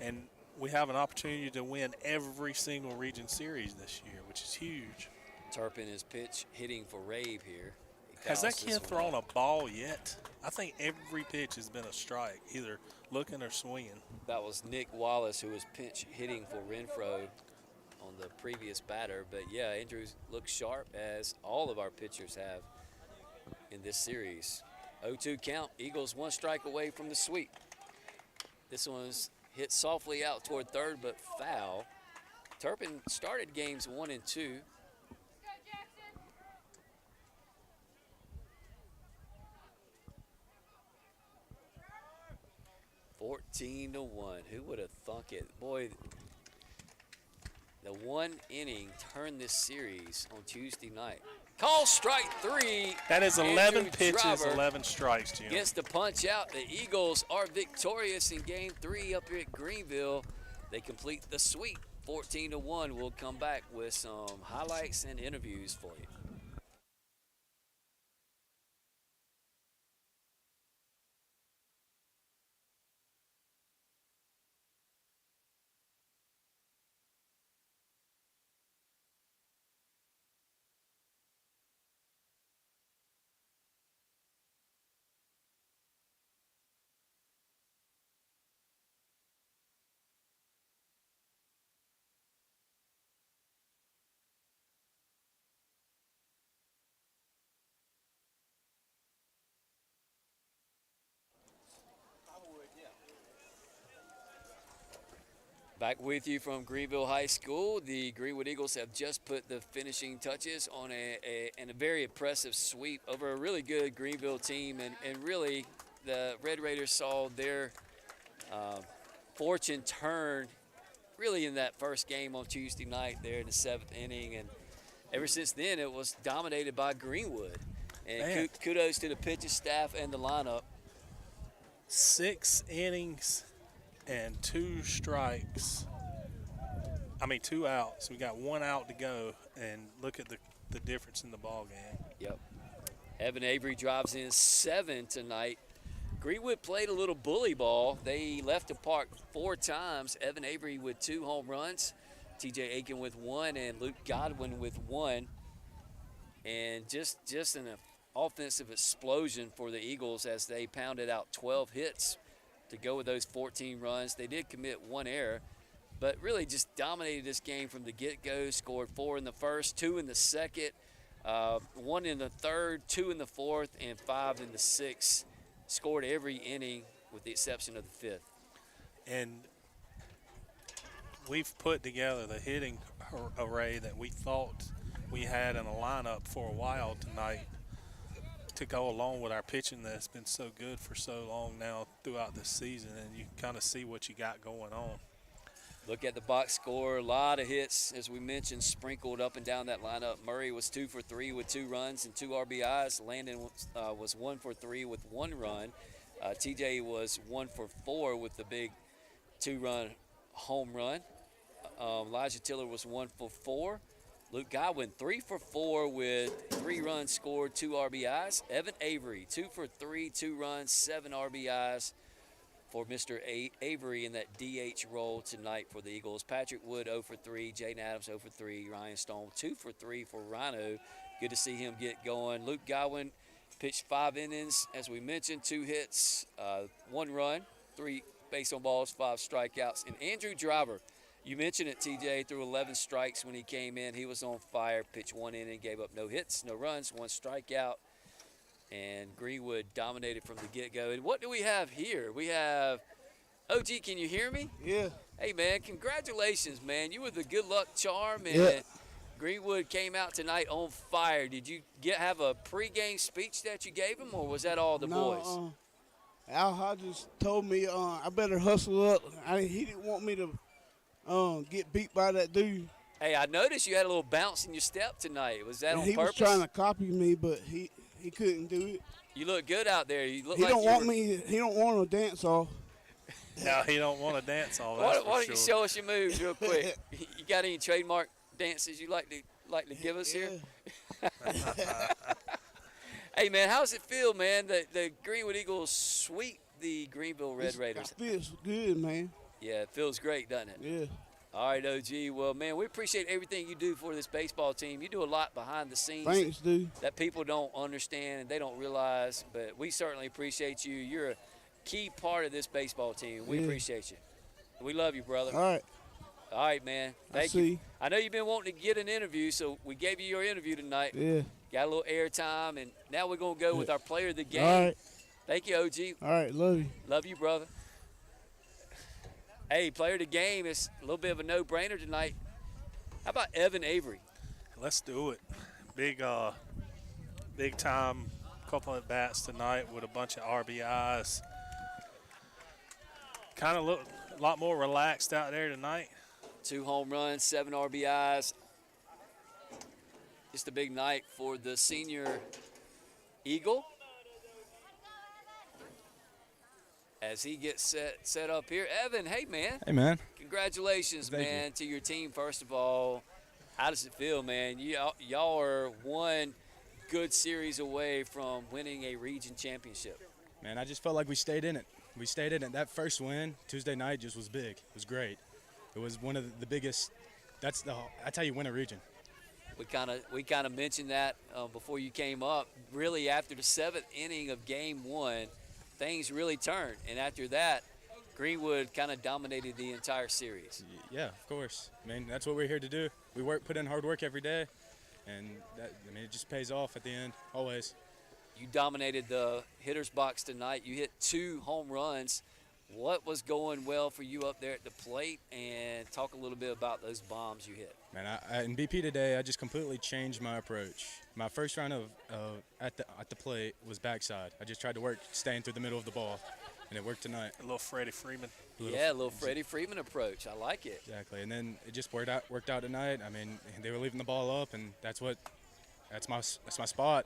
And we have an opportunity to win every single region series this year, which is huge. Turpin is pitch hitting for Rave here. He Has that fouls kid this one thrown off. a ball yet? I think every pitch has been a strike, either looking or swinging. That was Nick Wallace, who was pinch hitting for Renfro on the previous batter. But yeah, Andrews looks sharp, as all of our pitchers have in this series. 0-2 count. Eagles 1 strike away from the sweep. This one's hit softly out toward third, but foul. Turpin started games 1 and 2. $14-1. Who would have thunk it? Boy, the one inning turned this series on Tuesday night. Call strike 3. That is 11 Andrew pitches, Driver 11 strikes, Jim. gets the punch out. The Eagles are victorious in game 3 up here at Greenville. They complete the sweep 14-1. We'll come back with some highlights and interviews for you. Back with you from Greenville High School. The Greenwood Eagles have just put the finishing touches on a very impressive sweep over a really good Greenville team. And really, the Red Raiders saw their fortune turn really in that first game on Tuesday night there in the 7th inning. And ever since then, it was dominated by Greenwood. And kudos to the pitching staff and the lineup. 6 innings and 2 strikes. 2 outs. We got 1 out to go, and look at the difference in the ball game. Yep. Evan Avery drives in 7 tonight. Greenwood played a little bully ball. They left the park 4 times. Evan Avery with 2 home runs, TJ Aiken with 1, and Luke Godwin with 1. And just an offensive explosion for the Eagles as they pounded out 12 hits to go with those 14 runs. They did commit 1 error, but really just dominated this game from the get-go. Scored 4 in the first, 2 in the second, 1 in the third, 2 in the fourth, and 5 in the sixth. Scored every inning with the exception of the 5th. And we've put together the hitting array that we thought we had in a lineup for a while tonight to go along with our pitching that's been so good for so long now throughout the season, and you kind of see what you got going on. Look at the box score. A lot of hits, as we mentioned, sprinkled up and down that lineup. Murray was 2 for 3 with 2 runs and 2 RBIs. Landon was 1 for 3 with 1 run. TJ was 1 for 4 with the big 2-run home run. Elijah Tiller was 1 for 4. Luke Godwin 3 for 4 with 3 runs scored, 2 RBIs. Evan Avery 2 for 3, 2 runs, 7 RBIs for Mr. Avery in that DH role tonight for the Eagles. Patrick Wood 0 for 3, Jaden Adams 0 for 3, Ryan Stone 2 for 3 for Rhino. Good to see him get going. Luke Godwin pitched 5 innings, as we mentioned, 2 hits, 1 run, 3 base on balls, 5 strikeouts. And Andrew Driver, you mentioned it, TJ, threw 11 strikes when he came in. He was on fire, pitched 1 inning, gave up no hits, no runs, 1 strikeout. And Greenwood dominated from the get-go. And what do we have here? We have, OG, can you hear me? Yeah. Hey, man, congratulations, man. You were the good luck charm, and Yeah. Greenwood came out tonight on fire. Did you have a pregame speech that you gave him, or was that all the boys? Al Hodges told me I better hustle up. He didn't want me to get beat by that dude. Hey, I noticed you had a little bounce in your step tonight. Was that And on he purpose? was trying to copy me, but he couldn't do it. You look good out there. You look He like don't you want were- me. He don't want to dance off. No, he don't want to dance all that. Why don't you show us your moves real quick? You got any trademark dances you like to give us here? Hey, man, how's it feel, man? The Greenwood Eagles sweep the Greenville Red Raiders. It feels good, man. Yeah, it feels great, doesn't it? Yeah. All right, OG. Well, man, we appreciate everything you do for this baseball team. You do a lot behind the scenes Thanks, dude. that people don't understand and they don't realize, but we certainly appreciate you. You're a key part of this baseball team. We Yeah. appreciate you. We love you, brother. All right. All right, man. Thank see. you. I know you've been wanting to get an interview, so we gave you your interview tonight. Yeah. Got a little airtime, and now we're going to go with our player of the game. All right. Thank you, OG. All right. Love you. Love you, brother. Hey, player of the game is a little bit of a no-brainer tonight. How about Evan Avery? Let's do it. Big time couple of bats tonight with a bunch of RBIs. Kind of look a lot more relaxed out there tonight. 2 home runs, 7 RBIs. Just a big night for the senior Eagle. As he gets set up here. Evan, hey, man. Hey, man. Congratulations, Thank man, to your team, first of all. How does it feel, man? Y'all are one good series away from winning a region championship. Man, I just felt like we stayed in it. We stayed in it. That first win Tuesday night just was big. It was great. It was one of the biggest. That's how you win a region. We kind of mentioned that before you came up. Really, after the 7th inning of Game 1, things really turned, and after that, Greenwood kind of dominated the entire series. Yeah, of course. I mean, that's what we're here to do. We put in hard work every day, and it just pays off at the end, always. You dominated the hitter's box tonight. You hit 2 home runs. What was going well for you up there at the plate? And talk a little bit about those bombs you hit. Man, in BP today, I just completely changed my approach. My first round of at the plate was backside. I just tried to work staying through the middle of the ball, and it worked tonight. A little Freddie Freeman. A little Freddie Freeman approach. I like it. Exactly, and then it just worked out tonight. I mean, they were leaving the ball up, and that's my spot.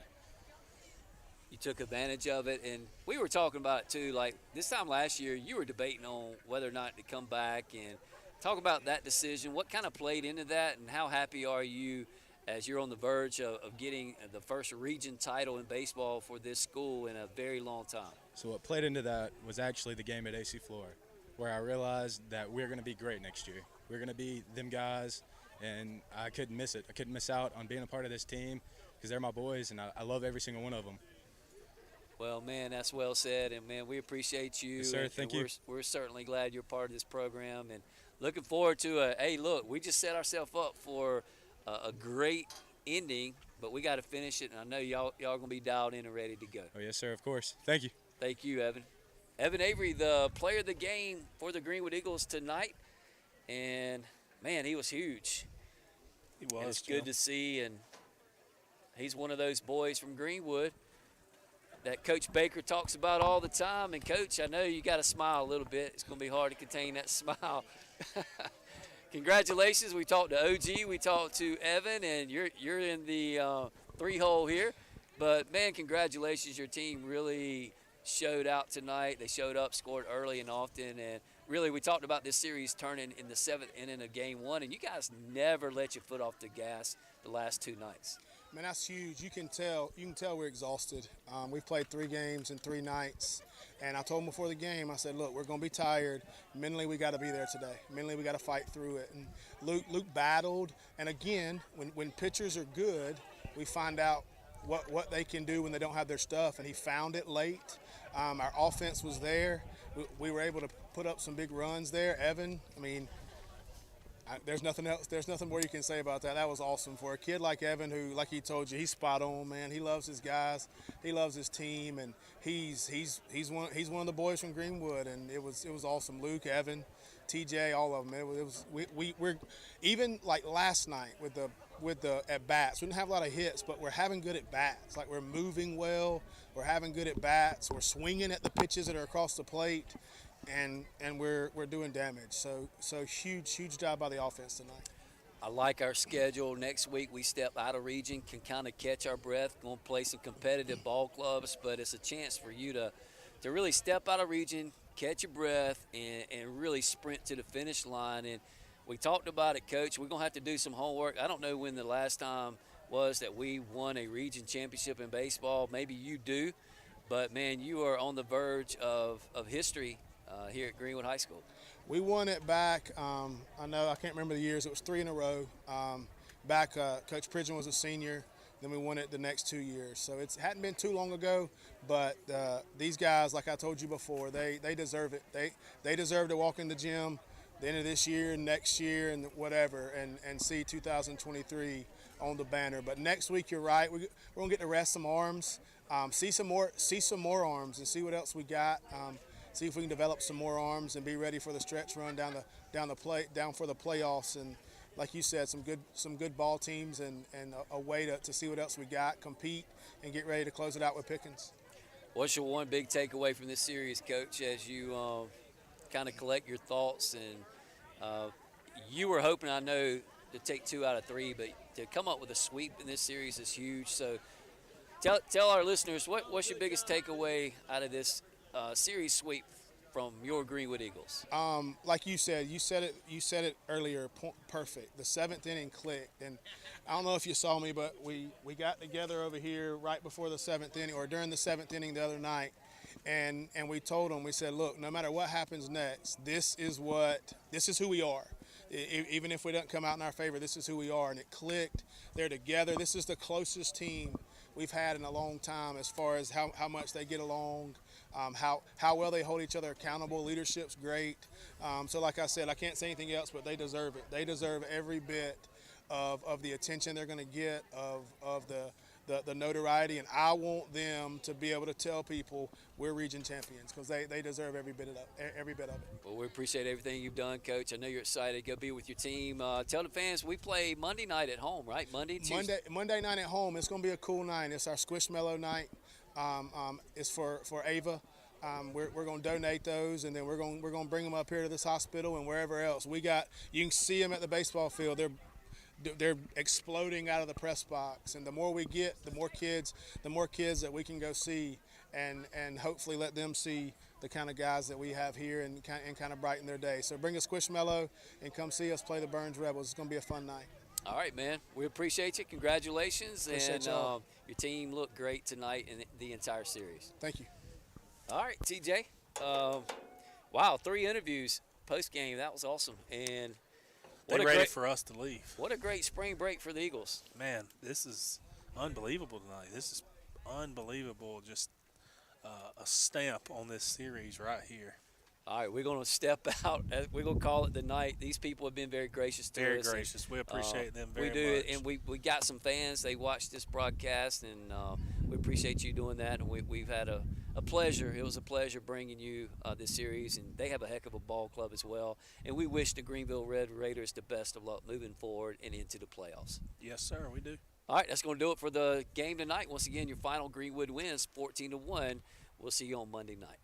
You took advantage of it, and we were talking about it too. Like this time last year, you were debating on whether or not to come back and talk about that decision. What kind of played into that, and how happy are you as you're on the verge of getting the first region title in baseball for this school in a very long time? So what played into that was actually the game at AC Flora, where I realized that we're going to be great next year. We're going to be them guys, and I couldn't miss it. I couldn't miss out on being a part of this team because they're my boys, and I love every single one of them. Well, man, that's well said, and, man, we appreciate you. Yes, sir. Thank you. We're certainly glad you're part of this program, and looking forward to hey, look, we just set ourselves up for a great ending, but we got to finish it, and I know y'all going to be dialed in and ready to go. Oh, yes, sir, of course. Thank you. Thank you, Evan. Evan Avery, the player of the game for the Greenwood Eagles tonight, and, man, he was huge. He was. And it's good to see, and he's one of those boys from Greenwood that Coach Baker talks about all the time. And, Coach, I know you got to smile a little bit. It's going to be hard to contain that smile. Congratulations. We talked to OG. We talked to Evan, and you're in the 3-hole here. But, man, congratulations. Your team really showed out tonight. They showed up, scored early and often. And, really, we talked about this series turning in the 7th inning of Game 1. And you guys never let your foot off the gas the last 2 nights. Man, that's huge. You can tell we're exhausted. We've played 3 games in 3 nights. And I told them before the game, I said, look, we're going to be tired. Mentally, we got to be there today. Mentally, we got to fight through it. And Luke battled. And again, when pitchers are good, we find out what they can do when they don't have their stuff. And he found it late. Our offense was there. We were able to put up some big runs there. Evan, I mean, there's nothing else. There's nothing more you can say about that. That was awesome for a kid like Evan, who, like he told you, he's spot on, man. He loves his guys, he loves his team, and he's one of the boys from Greenwood, and it was awesome. Luke, Evan, TJ, all of them. We're even like last night with the at bats. We didn't have a lot of hits, but we're having good at bats. Like we're moving well. We're having good at bats. We're swinging at the pitches that are across the plate. And we're doing damage. So huge job by the offense tonight. I like our schedule. Next week we step out of region, can kind of catch our breath, going to play some competitive ball clubs, but it's a chance for you to really step out of region, catch your breath, and really sprint to the finish line. And we talked about it, Coach. We're going to have to do some homework. I don't know when the last time was that we won a region championship in baseball. Maybe you do, but, man, you are on the verge of history here at Greenwood High School. We won it back. I know I can't remember the years. It was 3 in a row. Back, Coach Pridgeon was a senior. Then we won it the next 2 years. So it hadn't been too long ago. But these guys, like I told you before, they deserve it. They deserve to walk in the gym the end of this year, next year, and whatever, and see 2023 on the banner. But next week, you're right. We're gonna get to rest some arms, see some more arms, and see what else we got. See if we can develop some more arms and be ready for the stretch run down for the playoffs. And like you said, some good ball teams and a way to see what else we got, compete, and get ready to close it out with Pickens. What's your one big takeaway from this series, Coach, as you kind of collect your thoughts? And you were hoping, I know, to take 2 out of 3, but to come up with a sweep in this series is huge. So tell our listeners, what's your biggest takeaway out of this series sweep from your Greenwood Eagles? Like you said it earlier, perfect. The 7th inning clicked, and I don't know if you saw me, but we got together over here right before the 7th inning, or during the 7th inning the other night, and we told them, we said, look, no matter what happens next, this is who we are. Even if we don't come out in our favor, this is who we are, and it clicked. They're together. This is the closest team we've had in a long time as far as how much they get along. How well they hold each other accountable. Leadership's great. So like I said, I can't say anything else, but they deserve it. They deserve every bit of the attention they're going to get, of the notoriety, and I want them to be able to tell people we're region champions, because they deserve every bit of it. Well, we appreciate everything you've done, Coach. I know you're excited to go be with your team. Tell the fans, we play Monday night at home, right? Tuesday? Monday night at home. It's going to be a cool night. It's our Squishmallow night. It's for Ava. We're going to donate those, and then we're going to bring them up here to this hospital and wherever else. You can see them at the baseball field. They're exploding out of the press box, and the more we get, the more kids that we can go see, and hopefully let them see the kind of guys that we have here, and kind of brighten their day. So bring a Squishmallow and come see us play the Burns Rebels. It's going to be a fun night. All right, man. We appreciate you. Congratulations. Appreciate y'all. Your team looked great tonight in the entire series. Thank you. All right, TJ. Wow, 3 interviews post-game. That was awesome. And they're ready for us to leave. What a great spring break for the Eagles. Man, this is unbelievable tonight. This is unbelievable. Just a stamp on this series right here. All right, we're going to step out. We're going to call it the night. These people have been very gracious to us. Very gracious. We appreciate them very much. We do, and we got some fans. They watch this broadcast, and we appreciate you doing that. And we've had a pleasure. It was a pleasure bringing you this series, and they have a heck of a ball club as well. And we wish the Greenville Red Raiders the best of luck moving forward and into the playoffs. Yes, sir, we do. All right, that's going to do it for the game tonight. Once again, your final Greenwood wins 14-1. We'll see you on Monday night.